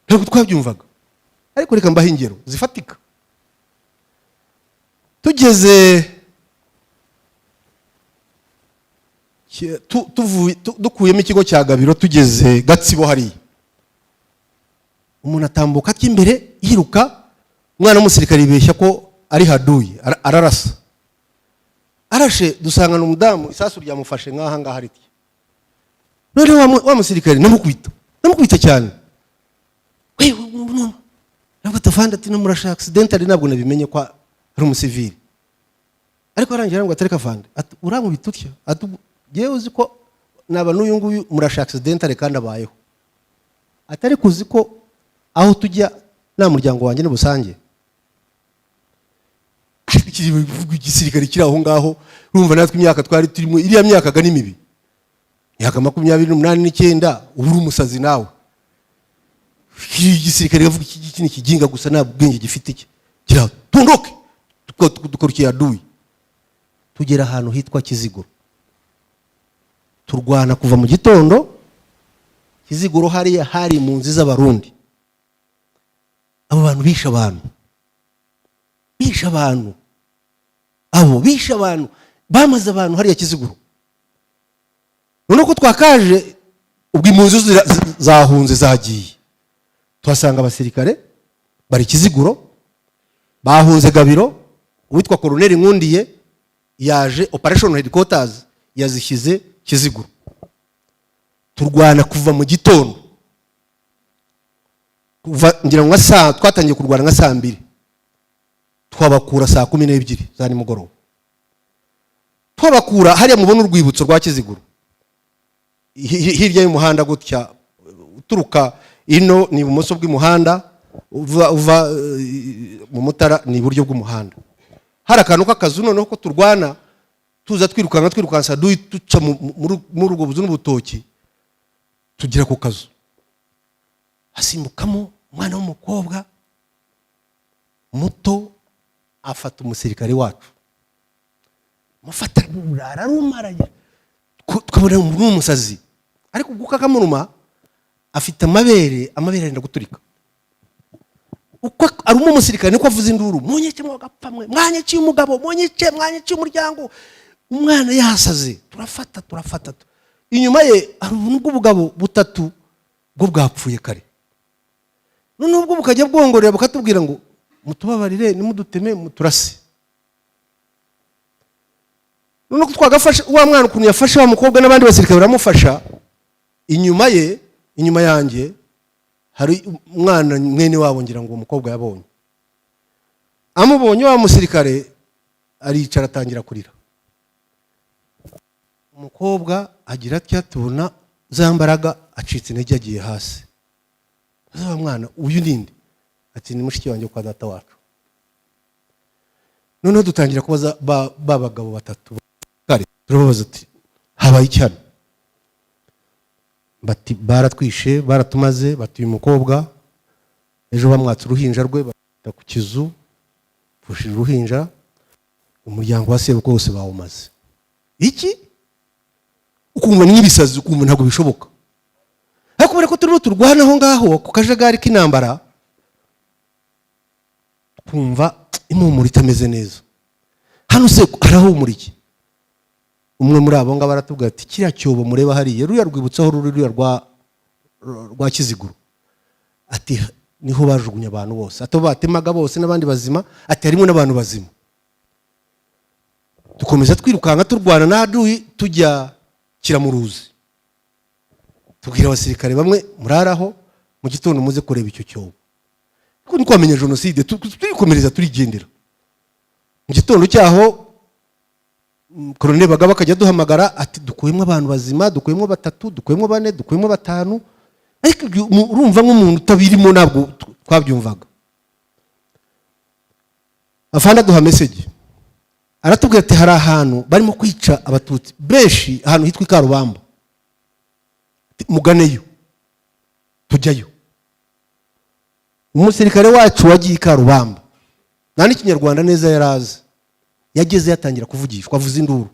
A: ntabwo twabyumvaga. Ariko reka mbahe ingero zifatika. Tugeze dukuyemo ikigo cya Gabiro, tugeze Gatsibo hari umuntu atambuka ati imbere yiruka, umwana w'umusirikare yibeshya ko ari haduye, ararasa. Arashe dusangana umudamu, isasu ryamufashe nk'aha ngaha riti. None wa musirikare namukubita cyane. Ntabwo tafanda ati namurasha accidentally, ntabwo nabimenye ko ari umusivili. Ariko arangira ngo atereka fanda ati uramubita utya, ati yewe uzi ko naba n'uyu nguyu murasha accidentally kandi abayeho. Atari kuzi ko aho tujya nta muryango wanjye n'ubusange igisirikare kiri aho ngaho urumva natwe imyaka twari turimo iriya myaka ga ni mibi myaka 28 ubu uri umusazi nawe igisirikare yavuga iki ni kiginga gusa nta bwenge gifite iki kira tundoke dukorukiye aduyi tugera ahantu hitwa Kiziguro turwana kuva mu gitondo Kiziguro hari mu nzi z'abarundi abo bantu bisha abantu bamaze abantu hariya Kiziguro none ko twakaje ubwo impunzi zahunze zagiye tuhasanga abasirikare bari Kiziguro bahunze Gabiro uwitwa Colonel Nkundiye yaje operation headquarters yazishyize Kiziguro turwana kuva mu gitondo ngira ngo twatangiye kurwana nka saa 2 twabakura saa 12 za nimugoroba twabakura hariya mubona urwibutso rwa Kiziguro hirya y'umuhanda gutya uturuka ino ni ibumoso bw'umuhanda uva mu Mutara ni iburyo bw'umuhanda hari akantu k'akazu noneho ko turwana tuza twirukansa duca muri urwo buzu n'ubutoki tugira ku kazu hasimbukamo umwana w'umukobwa muto afata umusirikare wacu mufata ararumaraye twabona umusazi ariko ubwo kakamuruma afite amabere arenda guturika uko aruma umusirikare niko avuza induru munyeke mwagapfamwe mwanyeciye umugabo mwanyeciye umuryango umwana yasaze turafata inyuma ye hari ubugabo butatu bwo bwapfuye kare none ubwo bukajya bwongorera bukatubwira ngo mutubabarire nimuduteme muturase none ko twagafasha wa mwana ukuntu yafashe wa mukobwa n'abandi basirikare baramufasha inyuma yanjye hari umwana mwene wabo ngira ngo umukobwa yabonye amubonye wa musirikare aricara atangira kurira umukobwa agira atya tubona zambaraga acitse intege agiye hasi wa mwana uyu ninde ati ni mushiki wanjye kwa data wacu noneho dutangira kubaza babagabo batatu kare turababaza ati habaye icyano bati baratwishe baratumaze batuye umukobwa ejo bamwatse uruhinja rwe bata ku kizu fushije uruhinja umuryango wa sebo kose bawumaze iki ukumva n'ibisazi ukumva ntabwo bishoboka ariko bare ko turimo turwana aho ngaho ku kajagari k'intambara kumva impumuro itameze neza hano se arahumuriye umwe muri abo ngabo aratubwira ati kiriya cyobo mureba hariya ruya rwibutsaho ruriya rwa Kiziguro ati niho bajugunya abantu bose ato batemaga bose n'abandi bazima ati harimo n'abantu bazima dukomeza twirukanka turwana n'aduyi tujya Kiramuruzi tubwira abasirikare bamwe muraraho mu gitondo muze kureba icyo cyobo kuko ni kwamenya jenoside turikomereza turigendera mu gitondo cyaho Colonel Bagaba akajya duhamagara ati dukuyemo abantu bazima dukuyemo 3 dukuyemo 4 dukuyemo 5 ariko urumva nk'umuntu utabirimo ntabwo twabyumvaga afanda duha message aratubwira ati hari ahantu barimo kwica abatutsi benshi ahantu hitwa Karubamba muganeyo tujyayo umusirikare wacu wagiye Karubamba nta n'ikinyarwanda neza yarazi yageze yatangira kuvugishwa avuza induru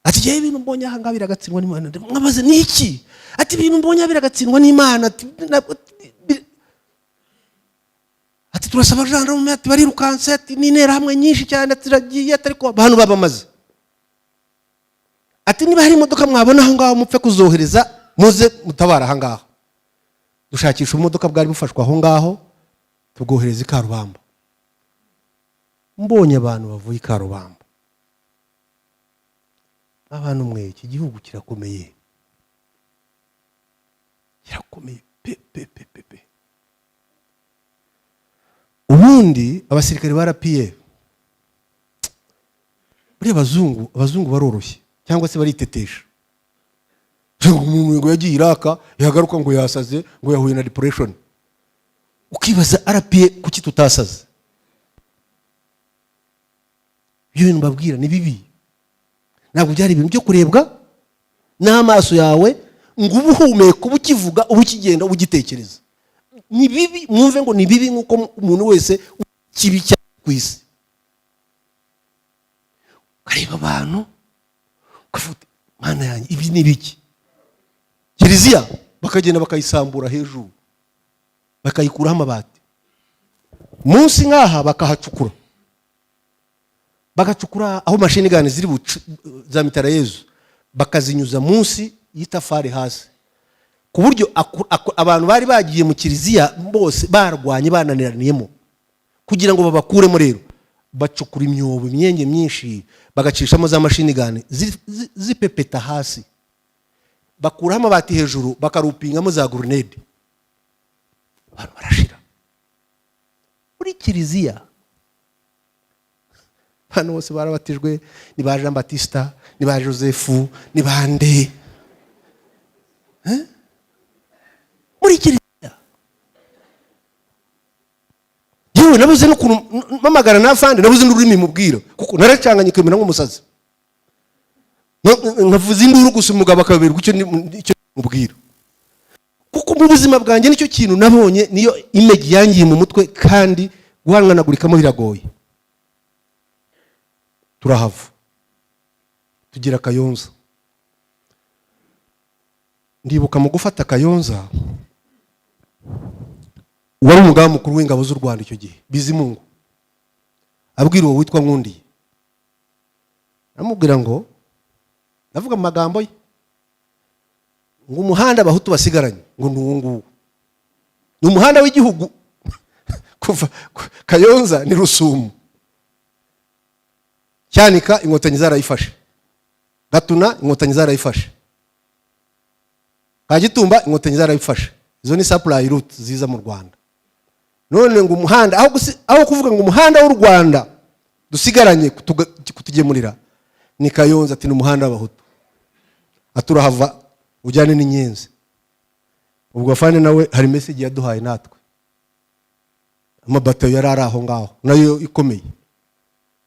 A: ati je ibintu mbonye aha ngabira gatsindwa n'Imana mwabaze niki ati ibintu mbonye biragatsindwa n'Imana ati turasaba gendarme ati barirukanse ati n'intera hamwe nyinshi cyane atiragiye ariko abantu babamaze ati niba hari imodoka mwabona aho ngaho mupfe kuzohereza muze mutabara aha ngaho dushakisha imodoka bwari bufashwa aho ngaho tugohereza Karubamba mbonye abantu bavuye Karubamba abantu mwe iki gihugu kirakomeye pe ubundi abasirikare barapiye buri abazungu baroroshye cyangwa se baritetesha umuntu ngo yagiye Iraka yagaruka ngo yasaze ngo yahuye na depression ukibaza RPA kuki tutasaze. Ibyo bintu mbabwira ni bibi, ntabwo byari ibintu byo kurebwa n'amaso yawe ngo ubuhumeka ubukivuga ubukigenda ubugitekereza. Ni bibi, mwumve ngo ni bibi nk'uko umuntu wese kibi cyane ku isi. Kareba abantu kavuga mana yanjye ibi ni biki. Kiliziya bakagenda bakayisambura hejuru bakayikuraho amabati, munsi nk'aha bakahacukura, bagacukura aho mashini gani ziri za mitarayezu bakazinyuza munsi y'itafari hasi, ku buryo abantu bari bagiye mu Kiliziya bose barwanye bananiraniyemo kugira ngo babakuremo. Rero bacukura imyobo imyenge myinshi bagacishamo za mashini gani zipepeta hasi, bakuraho amabati hejuru bakarupingamo za grenade, abantu barashira. Muri Kiliziya hano bose barabatijwe, ni ba Jean Baptiste, ni ba Joseph, ni bande muri Kiliziya. Yewe nabuze no mamagara n'afande, nabuze n'ururimi mubwira kuko naracanganye kwemera nk'umusazi, nkavuze induru gusa umugabo akaberwa icyo mubwira, kuko mu buzima bwanjye nicyo kintu nabonye, niyo image yangiye mu mutwe kandi guhanganagurikamo biragoye. Turahava tugira Kayonza. Ndibuka mu gufata Kayonza wari umugaba mukuru w'ingabo z'u Rwanda icyo gihe, Bizimungu, abwira uwo witwa Nkundiye, amubwira ngo, ndavuga mu magambo ye, ngo umuhanda abahutu basigaranye ngo ni uwo nguwo, ni umuhanda w'igihugu kuva Kayonza ni Rusumo, Cyanika inkotanyi zarayifashe, Gatuna inkotanyi zarayifashe, Kagitumba inkotanyi zarayifashe. Izo ni supply route ziza mu Rwanda. None ngo umuhanda aho kuvuga ngo umuhanda w'u Rwanda dusigaranye kutugemurira ni Kayonza, ati n'umuhanda w'abahutu, aturahava ujyane n'Inyenzi. Ubwo afande nawe hari message yaduhaye natwe, amabatayo yari ari aho ngaho nayo ikomeye,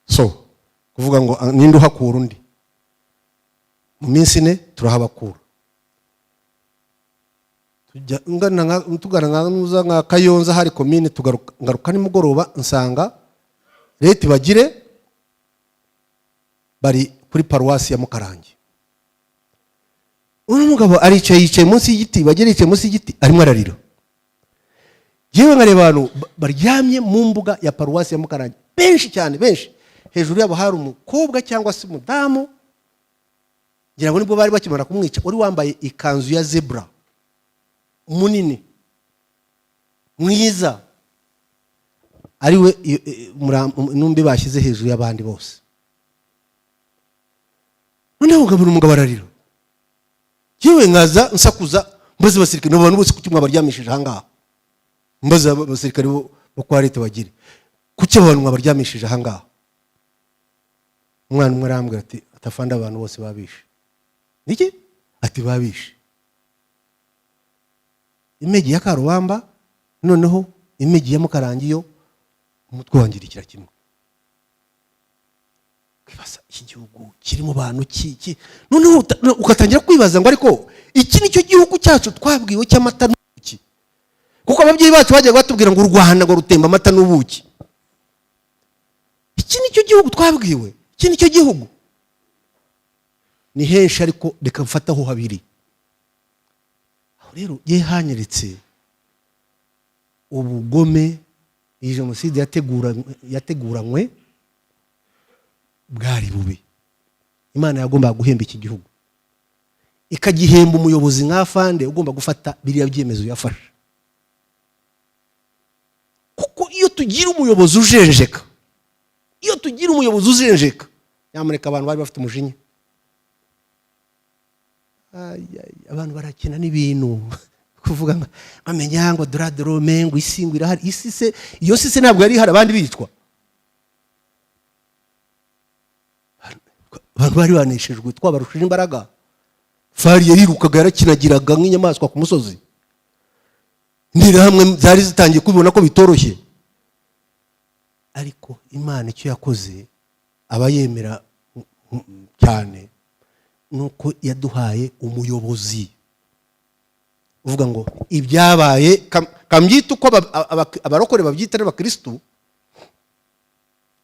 A: so kuvuga ngo ninde uhakura undi, mu minsi ine turahabakura. Tugana nka Kayonza hari komine, tugaruka nimugoroba nsanga leta bagire bari kuri paruwasi ya Mukarange. Uno mugabo yicaye munsi y'igiti, bagire yicaye munsi y'igiti arimo ararira. Yewe nkareba abantu baryamye mu mbuga ya paruwasi ya Mukarange benshi cyane, benshi. Hejuru yabo hari umukobwa cyangwa se umudamu, ngira ngo nibwo bari bakimara kumwica, uri wambaye ikanzu ya zebra munini mwiza, ariwe numbi bashyize hejuru y'abandi bose. Noneho ngabira umugabo ararira, yewe nkaza nsakuza mbaze abasirikare n'abantu bose kuki mwabaryamishije ahangaha, mbaze abasirikare bo kwa leta bagire kuki abantu mwabaryamishije ahangaha. Umwana umwe arambwira ati atafanda abantu bose babishe. Niki? Ati babishe imegi ya Karubamba, noneho imegi ya Mukarange yo umutwe wangirikira kimwe. Kwibaza iki gihugu kirimo abantu ki, noneho ukatangira kwibaza ngo ariko iki nicyo gihugu cyacu twabwiwe cy'amata n'ubuki, kuko ababyeyi bacu bagiye batubwira ngo u Rwanda ngo rutemba amata n'ubuki. Iki nicyo gihugu twabwiwe, iki nicyo gihugu. Ni henshi ariko reka mfataho habiri. Rero ye hanyeretse ubugome iyi jenoside yateguranywe bwari bubi. Imana yagomba guhemba iki gihugu, ikagihemba umuyobozi nk'afande ugomba gufata biriya byemezo yafashe. Kuko iyo tugira umuyobozi ujenjeka, nyamuneka abantu bari bafite umujinya. Abantu barakina n'ibintu kuvuga ngo amenya ngo Dorome ngo isingwira hari isi se, iyo se ntabwo yari hari abandi bitwa. Abantu bari baneshejwe, twabarushije imbaraga. Fari yarirukaga yarakinagiraga nk'inyamaswa ku musozi. interahamwe zari zitangiye kubibona ko bitoroshye, ariko Imana icyo yakoze abayemera cyane nuko yaduhaye umuyobozi uvuga ngo ibyabaye kambyita uko abarokore babyita n'abakristo,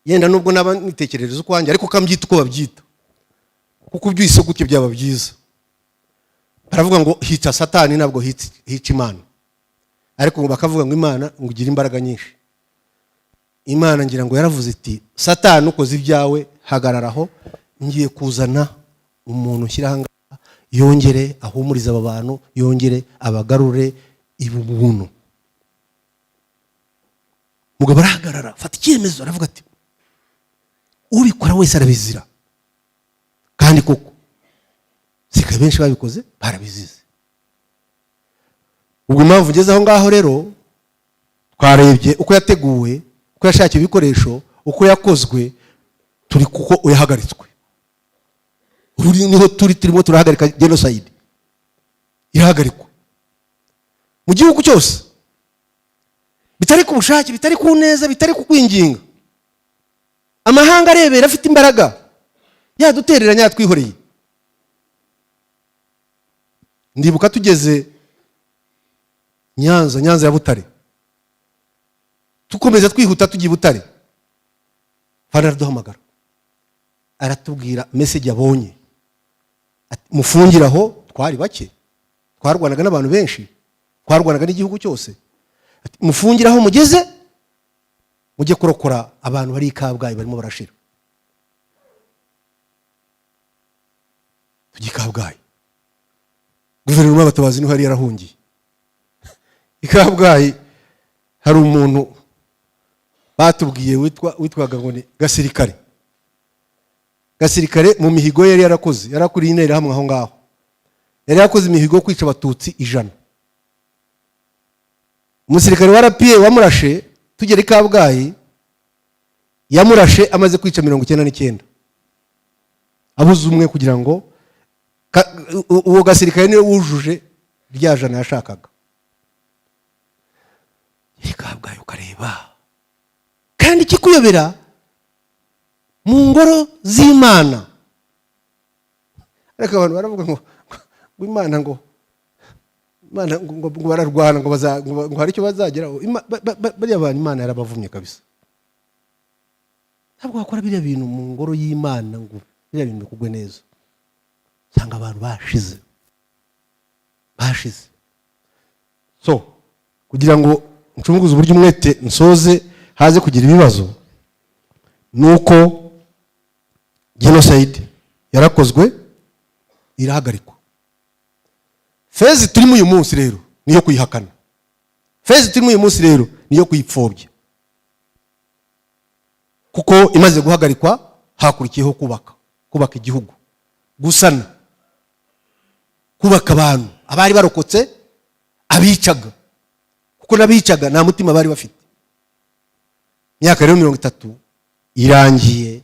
A: yenda nubwo naba nitekerereza uko wanjye, ariko kambyita uko babyita, kuko byise gutyo byaba byiza. Baravuga ngo hica Satani ntabwo hica Imana, ariko bakavuga ngo Imana ngo igira imbaraga nyinshi. Imana ngira ngo yaravuze iti Satani ukoze ibyawe hagararaho, ngiye kuzana umuntu nshyira hanga yongere ahumuriza aba bantu, yongere abagarure ibubuntu. Mugabo arahagarara fata icyemezo aravuga ati ubikora wese arabizira, kandi koko sika benshi babikoze barabizize. Ubwo impamvu ngeze aho ngaho rero, twarebye uko yateguwe, uko yashakiye ibikoresho, uko yakozwe, turi kuko uyahagaritswe. Uri niho turimo turahagarika genocide, irahagarikwa mu gihugu cyose, bitari ku bushake, bitari ku neza, bitari ku kwinginga. Amahanga arebera afite imbaraga yadutereranya yatwihoreye. Ndibuka tugeze Nyanza ya Butare, tukomeza twihuta tugiye Butare, Fana araduhamagara aratubwira message yabonye, mufungiraho. Twari bake, twarwanaga n'abantu benshi, twarwanaga n'igihugu cyose. Mufungiraho mugeze mujye kurokora abantu bari Kabgayi barimo barashira. Tugiye Kabgayi, guverinoma y'abatabazi niho yari yarahungiye. Kabgayi hari umuntu batubwiye witwaga ngo ni Gasirikare. Gasirikare mu mihigo yari yarakoze, yarakuriye intera hamwe aho ngaho, yari yakoze imihigo yo kwica abatutsi 100. Umusirikare wa RPA wamurashe tugera Kabgayi, yamurashe amaze kwica 99, abuze umwe kugira ngo uwo Gasirikare niwe wujuje rya jana yashakaga. Kabgayi ukareba, kandi kikuyobera mu ngoro z'Imana. Ariko abantu baravuga ngo Imana ngo bararwana ngo hari icyo bazageraho. Bariya abantu Imana yarabavumye kabisa. Ntabwo wakora biriya bintu mu ngoro y'Imana ngo biriya bintu bikugwe neza. Cyangwa abantu bashize. So kugira ngo ncunguze uburyo umwete nsoze haze kugira ibibazo, nuko genocide yarakozwe irahagarikwa. Fezi turimo uyu munsi rero niyo kuyihakana. Fezi turimo uyu munsi rero niyo kuyipfobya, kuko imaze guhagarikwa hakurikiyeho kubaka igihugu, gusana, kubaka abantu abari barokotse, abicaga, kuko nabicaga nta mutima bari bafite. Myaka rero 30 irangiye,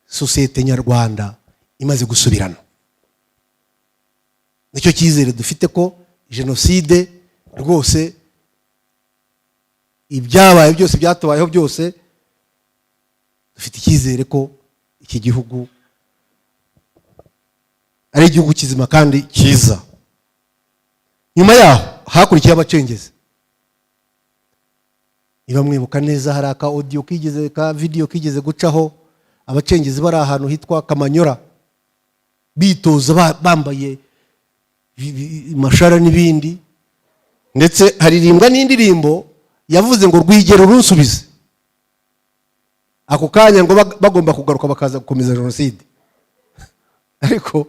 A: sosiyete nyarwanda imaze gusubirana. Nicyo cyizere dufite ko genocide rwose ibyabaye byose byatubayeho byose, dufite icyizere ko iki gihugu ari igihugu kizima kandi cyiza. Nyuma yaho hakurikiye abacengezi. Niba mwibuka neza, hari aka audio kigeze, ka video kigeze gucaho, abacengezi bari ahantu hitwa Kamanyora, bitoza bambaye mashara n'ibindi, ndetse haririmbwa n'indirimbo yavuze ngo rwigero runsubize. Ako kanya ngo bagomba kugaruka bakaza gukomeza genocide. Ariko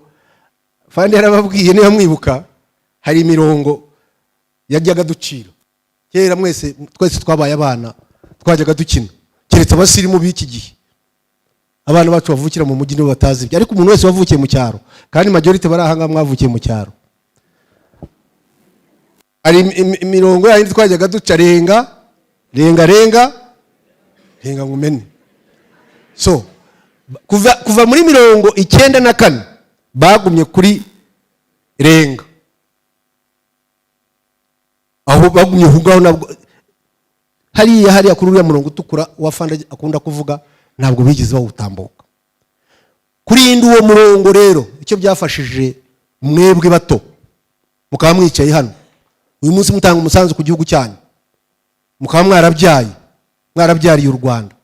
A: fandi yarababwiye, niba mwibuka, hari imirongo yajyaga ducira kera. Mwese twese twabaye abana, twajyaga dukina, keretse abasirimu b'iki gihe. Abana bacu bavukira mu mujyi nibo batazi ibyo, ariko umuntu wese wavukiye mu cyaro, kandi majority bari ahanga mwavukiye mu cyaro, ari imirongo yindi twajyaga duca, renga ngumene. So kuva muri 94 bagumye kuri renga. aho bagumye hungaho nabwo hariya kuri uriya murongo utukura wa fanda akunda kuvuga ntabwo bigeze bawutambuka. Kurinda uwo murongo rero icyo byafashije mwebwe bato mukaba mwicaye hano uyu munsi mutanga umusanzu ku gihugu cyanyu, mukaba mwarabyariye u Rwanda.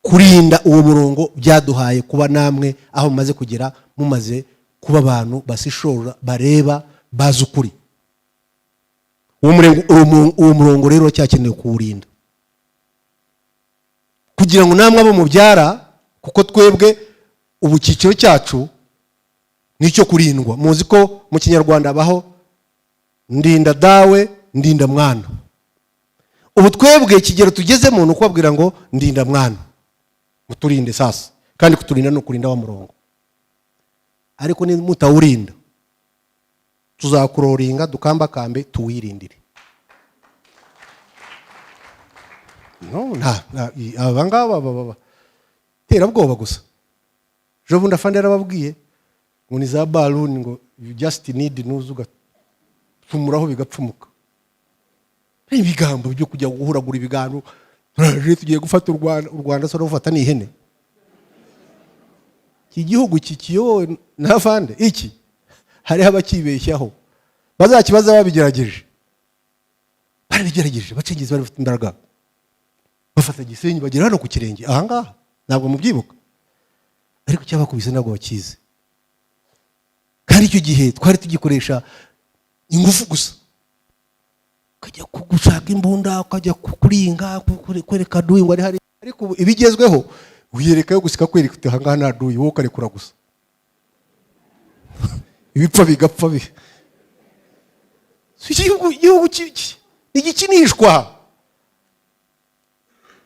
A: Kurinda uwo murongo byaduhaye kuba namwe aho mumaze kugera, mumaze kuba abantu basishora bareba bazi ukuri. Uwo murongo rero cyakenewe kuwurinda kugira ngo namwe abo mubyara, kuko twebwe ubu cyiciro cyacu nicyo kurindwa. Muzi ko mu Kinyarwanda abaho ndinda dawe ndinda mwana. Ubu twebwe kigero tugezemo nuko babwira ngo ndinda mwana muturinde sasa, kandi kuturinda no kurinda wa murongo. Ariko ni mutawurinda tuzakuroringa dukambakambe tuwirindire. No abangaba tera bwoba gusa. Jobu ndafande yarababwiye ngo ni za balloon ngo you just need nuzuga tumuraho bigapfumuka. Ibigambo byo kujya guhuragura ibiganiro tugiye gufata u Rwanda so rufata ni ihene. Iki gihugu kikiyowe n'afande iki hari abakibeshyaho bazakibaza babigerageje bacengeze bari bafite imbaraga bafata Gisenyi bagera hano ku kirenge aha ngaha ntabwo mubyibuka, ariko cyabakubise ntabwo bakize. Kandi icyo gihe twari tugikoresha ingufu gusa, kajya gushaka imbunda ukajya kuringa kwereka duyi ngo ari hari. Ariko ibigezweho uyereka yo gusika kwereka uti hanga na duyi wowe karekura gusa ibipfa bigapfa bi igihugu igikinishwa.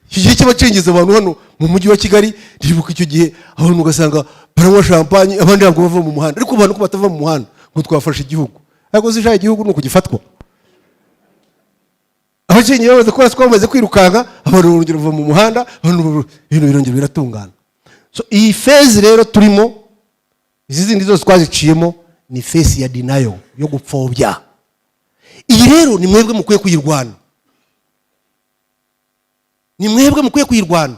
A: Igihe cy'abacengeza abantu hano mu mujyi wa Kigali ndibuka icyo gihe abantu ugasanga baranywa champagne abandi ntabwo bava mu muhanda, ariko abantu ko batava mu muhanda ngo twafashe igihugu. Ariko zishaye igihugu nuko gifatwa. Abacengezi babaze ko bamaze kwirukanka abantu urugero bava mu muhanda, abantu ibintu birongera biratungana. So iyi phase rero turimo, izi zindi zose twaziciyemo ni phase ya denial yo gupfobya. Iyi rero ni mwebwe mukwiye kuyirwana. Ni mwebwe mukwiye kuyirwana.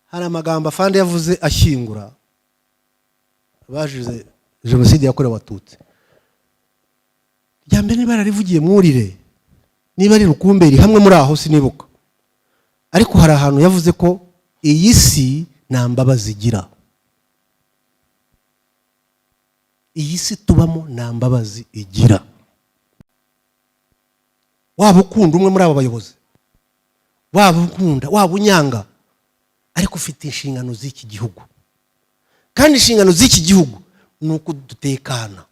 A: Hari amagambo afande yavuze ashyingura abajize jenoside yakorewe Abatutsi. Ryambere niba rarivugiye mwurire, niba ari Rukumberi hamwe muri aho sinibuka, ariko hari ahantu yavuze ko iyi si nta mbabazi igira. Iyi si tubamo nta mbabazi igira. Waba ukunda umwe muri aba bayobozi, waba ukunda waba unyanga, ariko ufite inshingano z'iki gihugu. Kandi inshingano z'iki gihugu ni uko dutekana.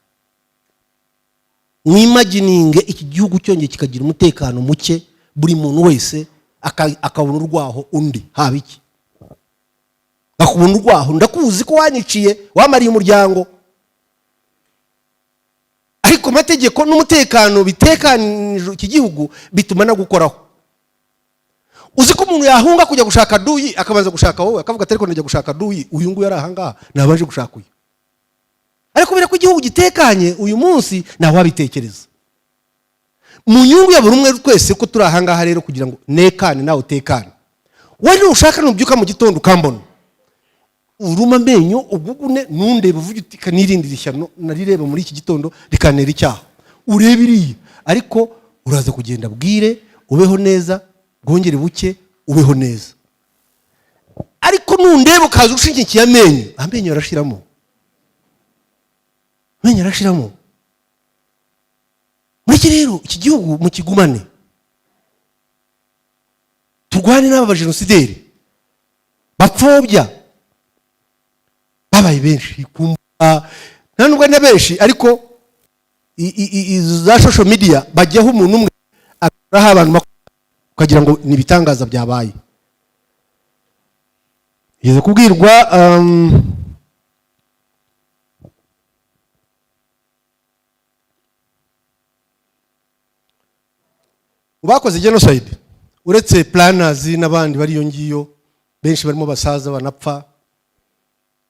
A: Mwimagininge iki gihugu cyongeye kikagira umutekano muke, buri muntu wese akabona urwaho undi haba iki. Bakubona urwaho, ndakuzi ko wanyiciye wamariye umuryango. Ariko amategeko n'umutekano bitekanije iki gihugu bituma nagukoraho. Uzi ko umuntu yahunga kujya gushaka duyi akabanza gushaka wowe akavuga ati ariko najya gushaka duyi uyu nguyu ari ahanga nabaje gushaka uyu. Ariko bira ko igihugu gitekanye uyu munsi nawe wabitekereza. Mu nyungu ya buri umwe twese ko turi ahanga rero kugira ngo nekane nawe utekane. Wowe ushaka nubyuka mu gitondo ukambona uruma menyo ugugune nunde buvuga uti kanirindira ishyano narireba muri iki gitondo rikanera icyaha. Urebe iriya ariko uraza kugenda bwire ubeho neza, bwongere buke ubeho neza. Ariko nundeba ukaza ushingikiye amenyo arashiramo. Amenyo arashiramo. Muri rero iki gihugu mu kigumane. Turwane n'aba bajenosideri bapfobya babaye benshi kumva nta nubwo na benshi, ariko za social media bajyaho umuntu umwe akaraha abantu ukagira ngo ni ibitangaza byabaye. Yeze kubwirwa bakoze genocide uretse planners n'abandi bari yo ngiyo benshi barimo basaza banapfa.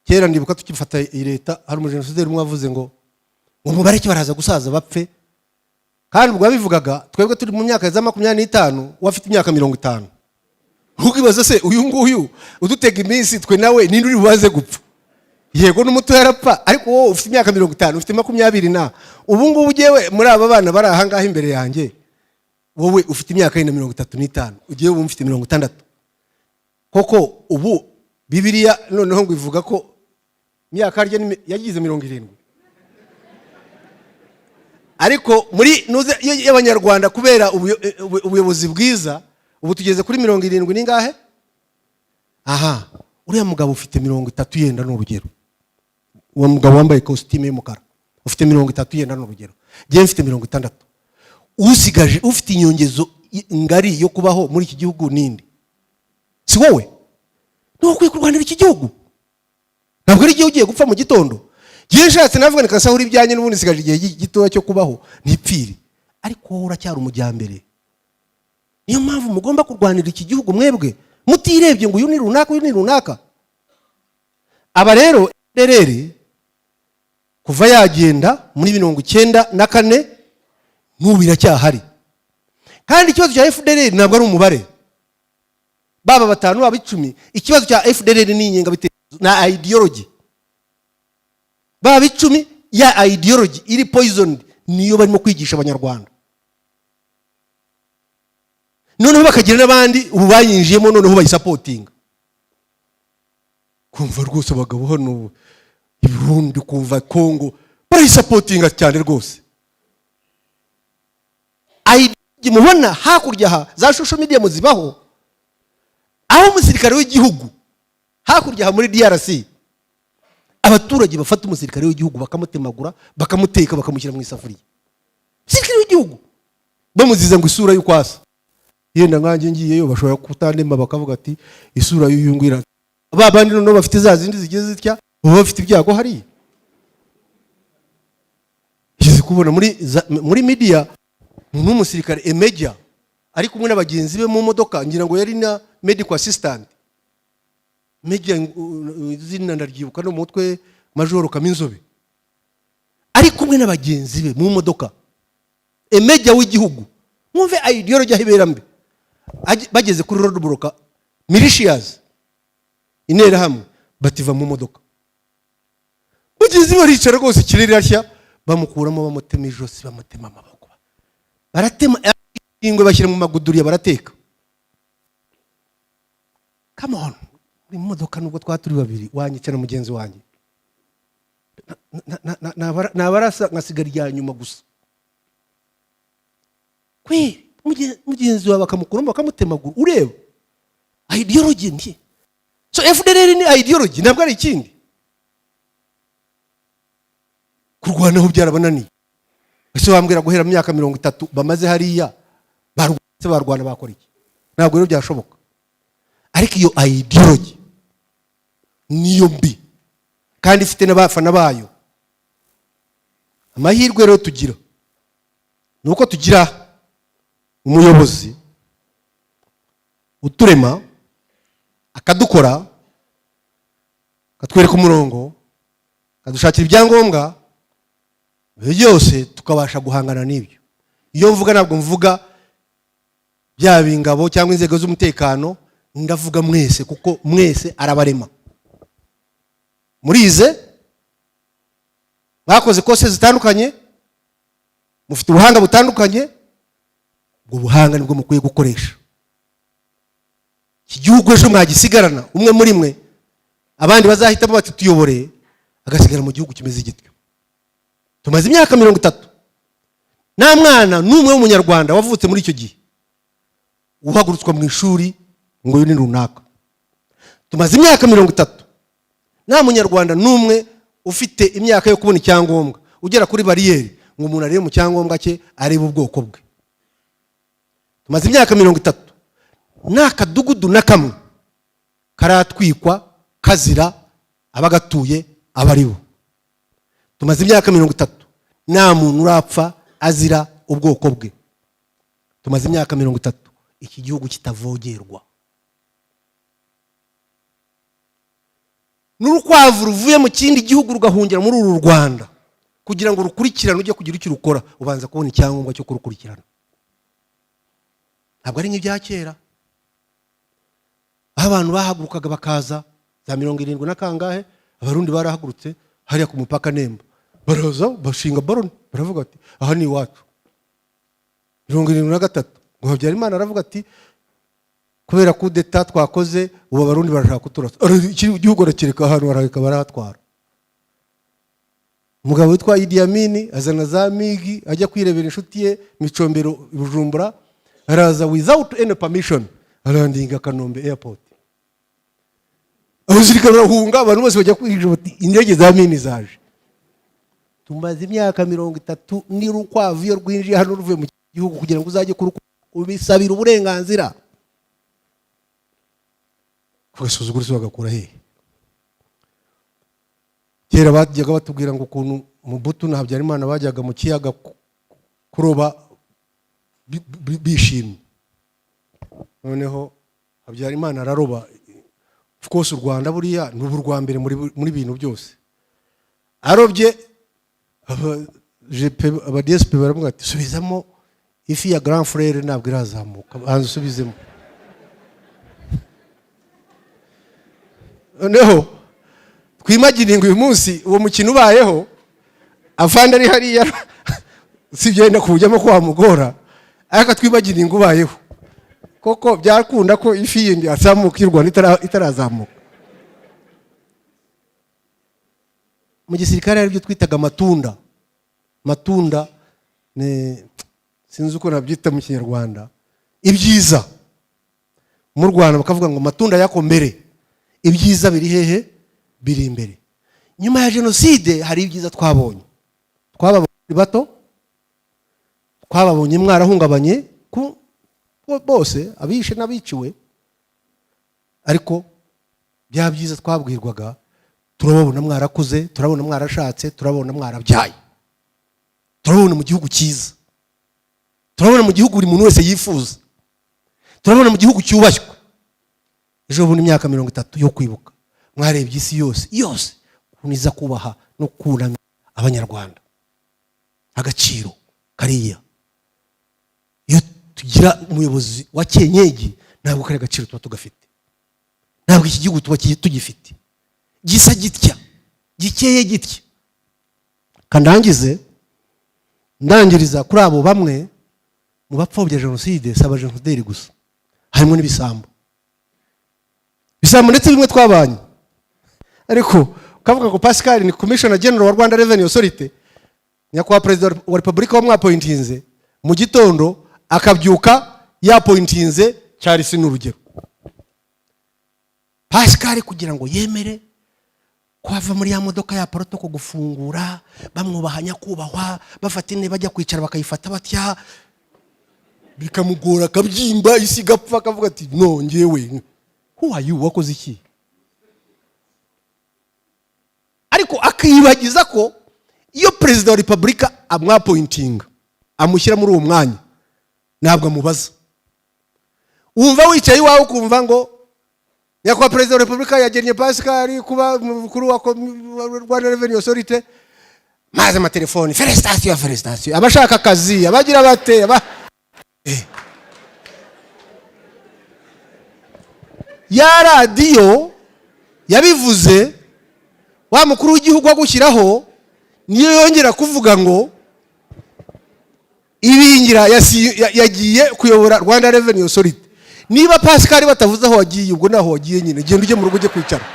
A: Kera ndibuka tukifata leta hari umujenosideri umwe wavuze ngo umubare ki baraza gusaza bapfe kandi ubwo bivugaga twebwe turi mu myaka za 25 wafite imyaka 50. Ukibaza se uyu nguyu udutega iminsi twe nawe ninde uri bubaze gupfa? Yego n'umuto yarapfa, ariko wowe ufite imyaka 50, ufite 20 na ubu ngubu ugiyewe muri aba bana bari ahangaha imbere yanjye, wowe ufite imyaka 35, ugiye ubu mfite 60. Koko ubu Bibiliya noneho ngo ivuga ko imyaka harya yagize 70. Ariko muri nuze y'Abanyarwanda kubera ubuyobozi bwiza ubu tugeze kuri 70 ningahe? Aha, uriya mugabo ufite 30 yenda n'urugero. Uwo mugabo wambaye costume y'umukara ufite 30 yenda n'urugero. Je mfite 60. Usigaje ufite inyongezo ngari yo kubaho muri iki gihugu ninde? Si wowe? Nukwiye kurwanira iki gihugu. Ntabwo ari igihe ugiye gupfa mu gitondo. Je nshatse navuga nikasahura ibyanye n'ubundi sigaje igihe gitoya cyo kubaho nipfiri. Ariko wowe uracyari umujyambere. Niyo mpamvu mugomba kurwanira iki gihugu mwebwe mutirebye ngo uyu ni runaka uyu ni runaka. Aba rero derere kuva yagenda muri 94 n'ubu iracyahari. Kandi ikibazo cya FDLR ntabwo ari umubare. Baba 5 baba 10. Ikibazo cya FDLR ni ingengabitekerezo na ideology. Baba 10 ya ideology iri poisoned niyo barimo kwigisha Abanyarwanda. Noneho bakagira n'abandi ubu bayinjiyemo noneho bayisupporting. Kumva rwose abagabo hano i Burundi, kumva Kongo bayisupportinga cyane rwose. Ideology mubona hakurya ha za social media muzibaho. Aho umusirikare w'igihugu hakurya ha muri DRC abaturage bafata umusirikare w'igihugu bakamutemagura bakamuteka bakamushyira mu isafuriya. Umusirikare w'igihugu bamuziza ngo isura y'ukwasa. Yenda nkanjye ngiyeyo bashobora kutandema bakavuga ati isura y'uyungwira. Babandi no bafite za zindi zigeze zitya baba bafite ibyago hari. Yize kubona muri media n'umusirikare emeja ari kumwe n'abagenzi be mu modoka ngira ngo yari na medical assistant. Meja zina ndaryibuka no mutwe Majoro Kaminzobe. Ari kumwe n'abagenzi be mu modoka. Emeja w'igihugu. Mwumve ideology ahibera mbe. Bageze kuri road block militias inera hamwe bativa mu modoka. Bageze baricara rwose kirere ashya bamukuramo bamutema ijosi bamutema amaboko. Baratema ingwe bashyira mu maguduriya barateka. Come on. Muri modoka nubwo twaturi babiri wanyica na mugenzi wanjye. Nabarasa ngasigara rya nyuma gusa. Kwe mugenzi wawe bakamukuramo bakamutemagura ureba. Ideology ndi. So FDLR ni ideology ntabwo ari ikindi. Kurwanaho byarabananiye. Ese wambwira guhera mu myaka 30 bamaze hariya barwana bakora iki? Ntabwo rero byashoboka. Ariko iyo ideology niyo mbi kandi ifite n'abafana bayo. Amahirwe rero tugira nuko tugira umuyobozi uturema akadukora katwereka umurongo kadushakira ibyangombwa byose tukabasha guhangana n'ibyo. Iyo mvuga ntabwo mvuga bya bingabo cyangwa inzego z'umutekano, ndavuga mwese kuko mwese arabarema. Murize bakoze kose zitandukanye, mufite ubuhanga butandukanye, ubwo buhanga nibwo mukwiye gukoresha. Iki gihugu ejo mwagisigarana umwe muri mwe abandi bazahitamo bati tuyobore agasigara mu gihugu kimeze gityo. Tumaze imyaka 30 nta mwana n'umwe w'umunyarwanda wavutse muri icyo gihe uhagurutswa mu ishuri ngo uyu ni runaka. Tumaze imyaka 30 nta munyarwanda n'umwe ufite imyaka yo kubona icyangombwa ugera kuri bariyeri ngo umuntu arebe mu cyangombwa cye arebe ubwoko bwe. Tumaze imyaka 30 nta kadugudu na kamwe karatwikwa kazira abagatuye abaribo. Tumaze imyaka 30 nta muntu urapfa azira ubwoko bwe. Tumaze imyaka 30 iki gihugu kitavogerwa. N'urukwavu ruvuye mu kindi gihugu rugahungira muri uru Rwanda kugira ngo rukurikirane ujye kugira icyo rukora ubanza kubona icyangombwa cyo kurukurikirana. Ntabwo ari nk'ibya kera aho abantu bahagurukaga bakaza za 70 na kangahe, abarundi barahagurutse hariya ku mupaka Nemba, baraza bashinga baroni, baravuga ati aha ni iwacu. 73 ngo Habyarimana aravuga ati kubera ko deta twakoze ubu abarundi barashaka kuturasa, igihugu arakereka ahantu baraheka barahatwara. Umugabo witwa Idi Amin azana za migi ajya kwirebera inshuti ye Micombero Bujumbura, araza without any permission arandinga Kanombe airport. Abasirikare bahunga, abantu bose bajya kwinjira bati indege za Amin zaje. Tumaze imyaka 30 ni rukwavu yo rwinjiye hano ruvuye mu gihugu kugira ngo uzajye ubisabira uburenganzira. Kugasuzugura bagakura hehe? Kera bajyaga batubwira ngo ukuntu Mobutu na Habyarimana bajyaga mu kiyaga kuroba bishimye. Noneho Habyarimana araroba. Of course u Rwanda buriya n'ubu rwa mbere muri bintu byose. Arobye aba DSP baravuga ati subizamo ifi ya grand frère ntabwo irazamuka, banza usubizemo. Noneho twimagininga uyu munsi uwo mukino ubayeho, afande ari hariya sibyenda kujyamo ko wamugora, ariko twimagininga ubayeho koko byakunda ko ifi yindi azamuka y'u Rwanda itarazamuka. Mu gisirikare ari byo twitaga matunda. Matunda ne sinzi uko nabyita mu Kinyarwanda. Ibyiza mu Rwanda bakavuga ngo matunda yako mbere, ibyiza biri hehe? Biri imbere. Nyuma ya genocide hari ibyiza twabonye. Twababonye bato, twababonye mwarahungabanye ku bose abishe n'abiciwe, ariko bya byiza twabwirwaga turabona mwarakuze, turabona mwarashatse, turabona mwarabyaye, turabona mu gihugu cyiza, turabona mu gihugu buri muntu wese yifuza, turabona mu gihugu cyubashywe. Ejo bundi imyaka 30 yo kwibuka mwarebye isi yose uniza kubaha no kunamira abanyarwanda. Agaciro kariya iyo tugira umuyobozi wa Kenyegi ntabwo kare agaciro tuba tugafite, ntabwo iki gihugu tuba tugifite, gisa gitya gikeye gitya. Kandangize ndangiriza kuri abo bamwe mu bapfobya genocide, saba genocide gusa, harimo n'ibisambo ndetse bimwe twabanye. Ariko ukavuga ngo Pascal ni Commissioner General wa Rwanda Revenue Authority, nyakwa President wa Republika wamwapointinze mu gitondo akabyuka yapointinze Charles n'urugero. Pascal kugira ngo yemere kwava muri ya modoka ya protocol gufungura, bamwubahanya kubahwa, bafata intebe bajya kwicara bakayifata batya, bikamugora kabyimba isi gapfa, akavuga ati no ngewe who are you, wakoze iki? Ariko akibagiza ko iyo President wa Republika amwapointinga amushyira muri uwo mwanya ntabwo amubaza. Umva wicaye iwawe kumva ngo nyakwa President wa Republika yagennye Pascal kuba mukuru wa Rwanda Revenue Authority, maze amatelefoni felicitation, abashaka akazi, abagira bate ya radio yabivuze wa mukuru w'igihugu agushyiraho, niyo yongera kuvuga ngo ibingira yagiye kuyobora Rwanda Revenue Authority. Niba Pascal batavuze aho wagiye, ubwo naho wagiye nyine, genda ujye mu rugo ujye kwicara.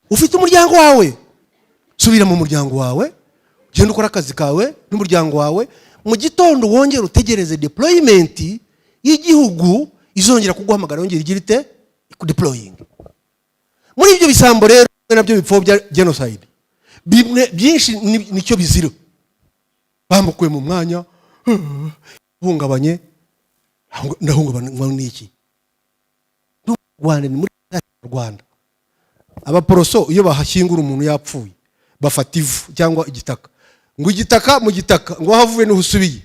A: Ufite umuryango wawe, subira mu muryango wawe, genda ukora akazi kawe n'umuryango wawe. Mu gitondo wongera utegereze deployment y'igihugu izongera kuguhamagara, yongera igira ite deploying. Muri ibyo bisambo rero nabyo bipfobya genocide, bimwe byinshi nicyo bizira. Bambukuye mu mwanya hungabanye, ndahungabana n'iki? Rwanda ni muri Rwanda. Abaporoso iyo bahashyingura umuntu yapfuye bafata ivu cyangwa igitaka, ngo igitaka mu gitaka ngo havuye n'uhusubiye.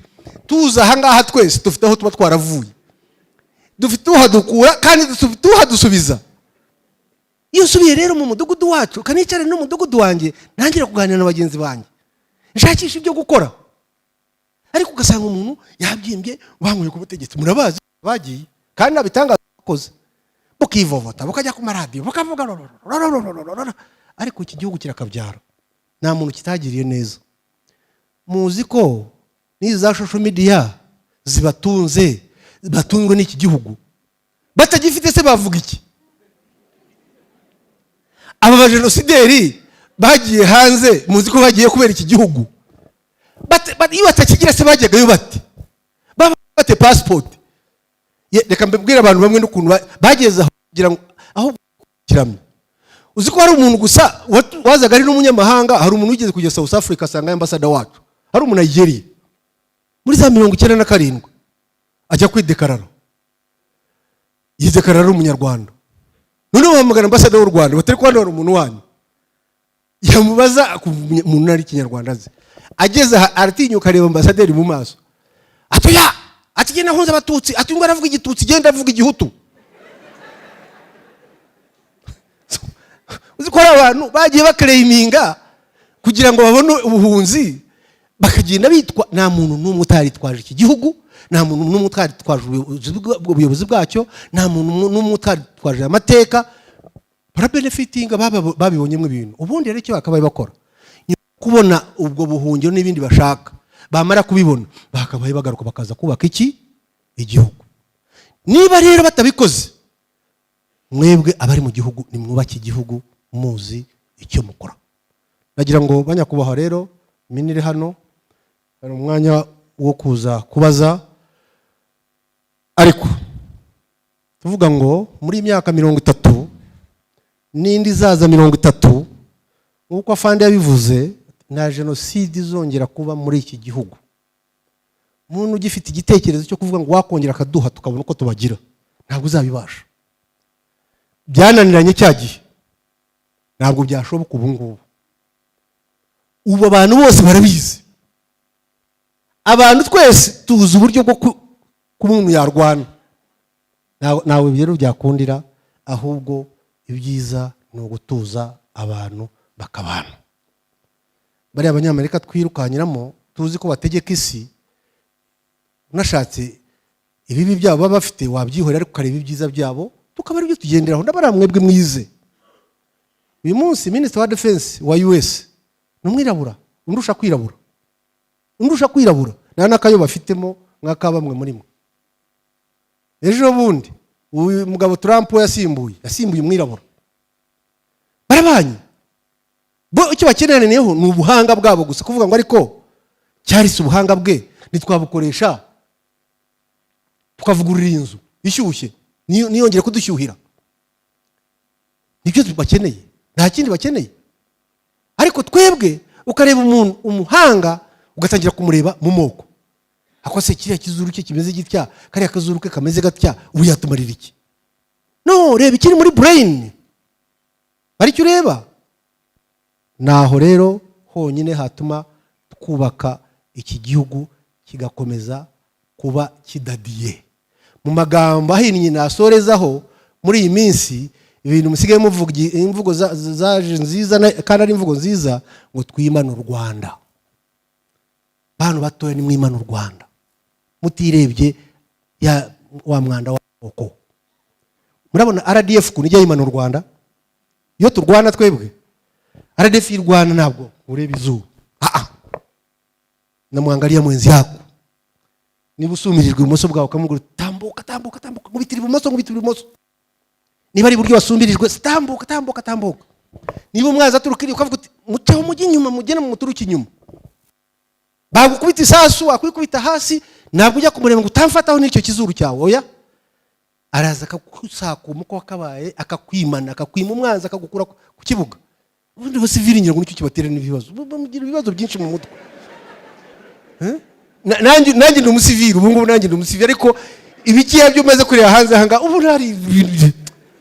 A: Tuza aha ngaha twese dufite aho tuba twaravuye, dufite uhadukura kandi dufite uhadusubiza. iyo usubiye rero mu mudugudu wacu kanicara no mudugudu wanjye ntangira kuganira na bagenzi banjye nshakisha ibyo gukora, ariko ugasanga umuntu yabyimbye banguye ku butegetsi, murabazi bagiye kandi nabitangaza bakoze bukivovota bukajya ku maradiyo bukavuga ariko iki gihugu kirakabyara, nta muntu kitagiriye neza. Muzi ko n'izi za social media batunzwe n'iki gihugu, batagifite se bavuga iki? Aba bajenosideri bagiye hanze, muzi ko bagiye kubera iki gihugu, iyo batakigira se bajyagayo bate passport. Reka mbibwira abantu bamwe n'ukuntu bageze aho kugira ngo aho kiramye. Uzi ko hari umuntu gusa wazaga ari n'umunyamahanga, hari umuntu wigeze kujya South Africa asanga ambassador wacu hari umuntu Nigeria muri za 97 ajya kwidekarara, yidekarara umunyarwanda, none bahamagara ambassador w'u Rwanda batari kwanda hari umuntu wanyu, yamubaza umuntu ari Kinyarwanda azi, ageze aratinyuka areba ambassador mu maso, atoya atigena hunza abatutsi, ati ngo aravuga igitutsi genda avuga igihutu. Uzi ko abantu bagiye bakreiminga kugira ngo babone ubuhunzi, bakagenda bitwa nta muntu n'umwe utaritwaje iki gihugu, nta muntu n'umwe utaritwaje ubuyobozi bwacyo, nta muntu n'umwe utaritwaje amateka, para benefiting babibonyemo ibintu. Ubundi rero icyo bakabaye bakora kubona ubwo buhungiro n'ibindi bashaka, bamara kubibona bakabaye bagaruka bakaza kubaka iki igihugu. Niba rero batabikoze, mwebwe abari mu gihugu nimwubake igihugu muzi icyo mukora. Nagira ngo banyakubaha rero minire hano hari umwanya wo kuza kubaza, ariko tuvuga ngo muri imyaka 30 n'indi zaza 30 nkuko afande yabivuze, nta jenoside izongera kuba muri iki gihugu. Umuntu ugifite igitekerezo cyo kuvuga ngo wakongera akaduha tukabona uko tubagira, ntabwo uzabibasha. Byananiranye cyagiye, ntabwo byashoboka ubu ngubu. Ubu abantu bose barabizi, abantu twese tuzi uburyo bwo kumuntu yarwana. Nawe rero byakundira, ahubwo ibyiza ni ugutuza abantu bakabana. Bari abanyamerika twirukanyiramo tuzi ko bategeka isi, unashatse ibibi byabo baba bafite wabyihorera, ariko kareba ibyiza byabo tukaba ari byo tugenderaho. Ndabara mwebwe mwize. Uyu munsi Minister wa Defense wa US n'umwirabura, undusha kwirabura nta nakayo bafitemo mwaka bamwe muri mwe. Ejo bundi uyu mugabo Trump yasimbuye umwirabura, barabanye bo. Icyo bakeneneyeho ni ubuhanga bwabo gusa, kuvuga ngo ariko cyari se ubuhanga bwe nitwabukoresha tukavugurira inzu ishyushye niyongere kudushyuhira. Nibyo bakeneye, nta kindi bakeneye. Ariko twebwe ukareba umuntu umuhanga ugatangira kumureba mu moko, akose kiriya kizuru cye kimeze gitya, kariya kazuru ke kameze gatya, ubu yatumarira iki? No, reba ikiri muri brain, bari cyo ureba. Naho rero honyine hatuma twubaka iki gihugu kigakomeza kuba kidadiye. Mu magambo ahinnye nasorezaho muri iyi minsi, ibintu musigaye muvuga imvugo zaje nziza kandi ari imvugo nziza, ngo twimana u Rwanda. Bantu batoye ni mwimana u Rwanda, mutirebye ya wa mwanda wako. Murabona RDF kunijya yimana u Rwanda, iyo turwana twebwe RDF y'Rwanda ntabwo ureba izuba. Namwangalia mwenzi yako, niba usumirijwe ibumoso bwawe ukamubwira tambuka ngubitira ibumoso. Niba ari buryo wasumbirijwe tambuka. Niba umwaza turukiri ukavuga uti muteho mujye inyuma, mugene mu muturuki inyuma. Bagukubita isasu akwikubita hasi, ntabwo ujya kumureba ngo utamfataho n'icyo kizuru cyawe. Oya, araza akakusaka umuko wakabaye, akakwimana, akakwima umwanza, akagukura ku kibuga. Ubundi basiviri ngira ngo nicyo kibatera n'ibibazo, mugira ibibazo byinshi mu mutwe. Nanjye ndi umusiviri, ubu ngubu nanjye ndi umusiviri, ariko ibiki yabyo maze kureba hanze hanga ubu ntari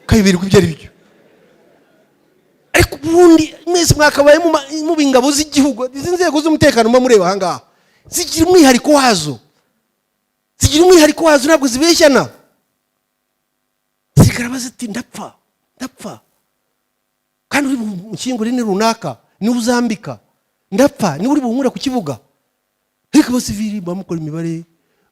A: kayibiri ku byari byo. Ariko ubundi mwese mwakabaye mu bingabo z'igihugu, izi nzego z'umutekano mureba hanga zigira umwihariko wazo, ntabwo zibeshyana. Zikarabaza ati ndapfa. kandi uri bunshyingure ni runaka, niwe uzambika, ndapfa niwe uri bunkura ku kibuga. Ariko abasivili bamukora imibare,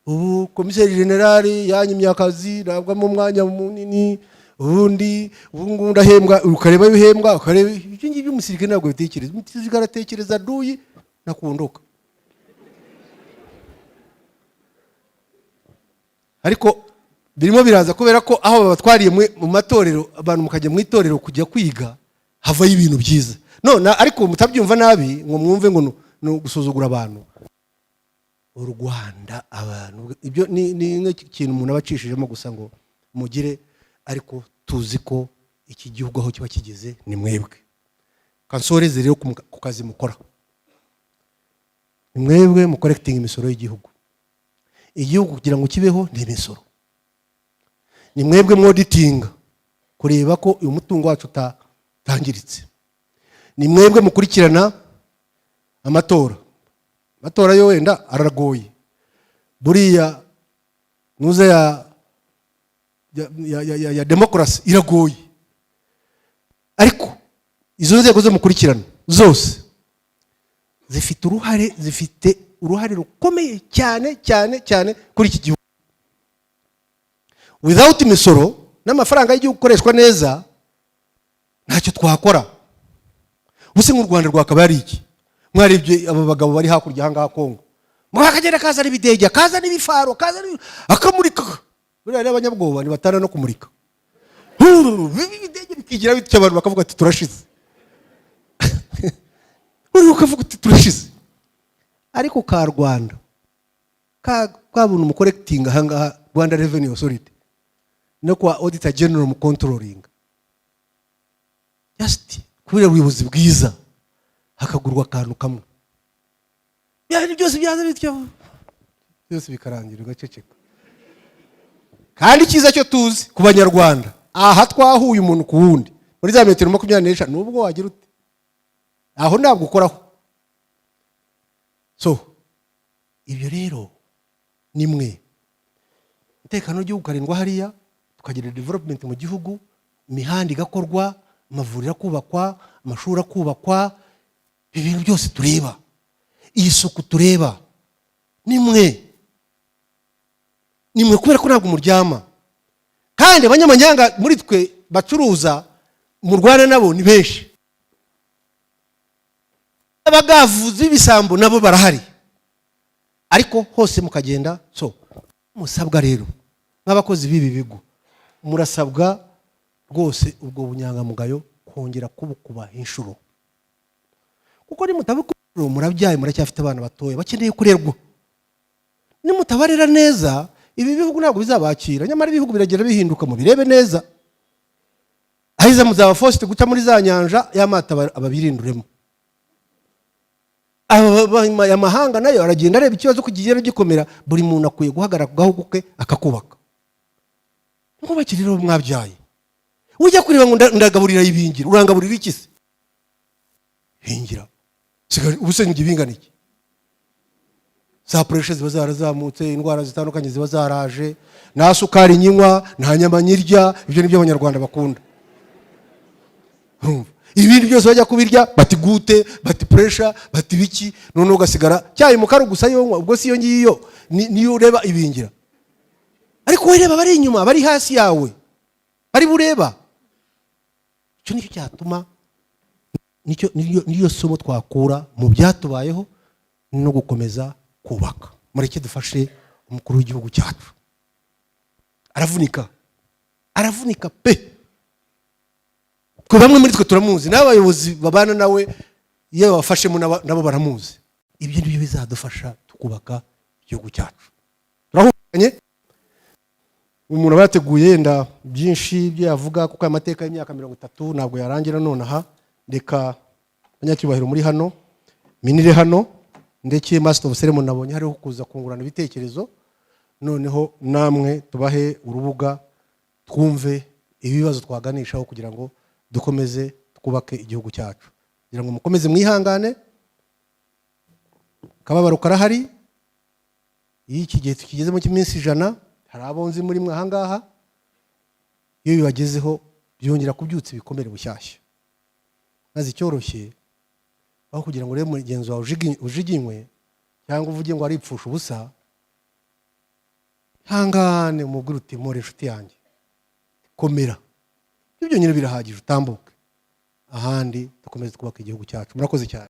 A: ubu komiseri generali yanyimye akazi ntabwo mu mwanya munini, ubundi ubu ndahembwa, ukareba ibihembwa, ukareba ibyo ngibyo. Umusirikare ntabwo bitekereza, umusirikare aratekereza duyi nakundoka. Ariko birimo biraza kubera ko aho babatwariye mu matorero, abantu mukajya mu itorero kujya kwiga, havayo ibintu byiza. None ariko mutabyumva nabi ngo mwumve ngo no gusuzugura abantu. U Rwanda abantu ibyo ni ikintu umuntu abacishijemo gusa ngo mugire, ariko tuzi ko iki gihugu aho kiba kigeze ni mwebwe. Kansoreze rero ku kazi mukora, ni mwebwe mu collecting imisoro y'igihugu. Igihugu kugira ngo kibeho ni imisoro. Ni mwebwe mu auditing kureba ko uyu mutungo wacu utangiritse. Ni mwebwe mukurikirana amatora. Amatora yo wenda aragoye, buriya nuze ya demokarasi iragoye, ariko izo nzego zo mukurikirana zose zifite uruhare rukomeye cyane cyane cyane kuri iki gihugu. Without imisoro n'amafaranga y'igihugu gukoreshwa neza ntacyo twakora. Ubuse nk'u Rwanda rwakaba ari iki? Mwarebye aba bagabo bari hakurya hanga Kongo, mwakagenda kaza n'ibidege, kaza n'ibifaro, kaza akamurika. Buriya abanyabwoba ni batana no kumurika. Ibidege bikigira bityo abantu bakavuga ati turashize. Uri ukavuga ati turashize. Ariko ka Rwanda kabuntu mu collecting hanga Rwanda Revenue Authority no kwa Auditor General mu controlling, just kubera ubuyobozi bwiza hakagurwa akantu kamwe, byari byose byaza bityo byose bikarangira ugaceceka. Kandi cyiza cyo tuzi ku Banyarwanda, aha twahuye umuntu ku wundi muri za metero 25 nubwo wagira ute, aho ntabwo ukoraho. So ibyo rero ni mwe umutekano w'igihugu karindwa hariya, tukagira development mu gihugu, imihanda igakorwa, amavuriro akubakwa, amashuri akubakwa, ibintu byose tureba, isuku tureba, ni mwe kubera ko ntabwo muryama. Kandi abanyamanyanga muri twe bacuruza mu Rwanda nabo ni benshi, abagavuzi b'ibisambo nabo barahari, ariko hose mukagenda. So musabwa rero nk'abakozi b'ibi bigo, murasabwa rwose ubwo bunyangamugayo kongera kubukuba inshuro, kuko ni mutabukuru murabyaye, muracyafite abana batoya bakeneye kurerwa. Ni mutabarera neza ibi bihugu ntabwo bizabakira. Nyamara ibihugu biragera bihinduka, mu birebe neza. Ahiza muzaba forced guca muri za nyanja y'amata ababirinduremo. Amahanga nayo aragenda areba ikibazo kugigera gikomera, buri muntu akwiye guhagarara ku gahugu ke akakubaka. Nkubakire rero mwabyaye, ujya kureba ngo ndagaburira ibingira, urangaburira iki se? Hingira sigari ubusenge ibingana iki? Za pressure ziba zarazamutse, indwara zitandukanye ziba zaraje, nta sukari nyinywa, nta nyama nyirya. Ibyo nibyo Abanyarwanda bakunda. Ibindi byose bajya kubirya bati gute, bati pressure, bati biki, none ugasigara cyayi mu karu gusa yonywa. Ubwo si yo ngiyo niyo ureba ibingira, ariko wereba bari inyuma, bari hasi yawe, bari bureba. Icyo nicyo cyatuma, niyo somo twakura mu byatubayeho no gukomeza kubaka. Mureke dufashe umukuru w'igihugu cyacu, aravunika pe. Ko bamwe muri twe turamuzi, n'abayobozi babana nawe iyo babafashemo nabo baramuzi. Ibyo nibyo bizadufasha tukubaka igihugu cyacu. Turahunganye umuntu abateguye yenda byinshi byo yavuga, kuko amateka y'imyaka 30 ntabwo yarangira. Nonaha reka abanyacyubahiro muri hano, minire hano, ndetse master of ceremony nabonye hariho kuza kungurana ibitekerezo. Noneho namwe tubahe urubuga twumve ibibazo twaganishaho kugira ngo dukomeze twubake igihugu cyacu. Kugira ngo mukomeze mwihangane, kababaro karahari. Iki gihe tukigezemo cy'iminsi 100, hari abonzi muri mwe ahangaha, iyo bibagezeho byongera kubyutsa ibikomere bushyashya. maze icyoroshye aho kugira ngo rero mugenzi wawe ujiginywe cyangwa uvuge ngo aripfusha ubusa, hangane umubwire uti more inshuti yanjye komera, ibyo nyine birahagije, utambuke ahandi dukomeze twubaka igihugu cyacu. Murakoze cyane.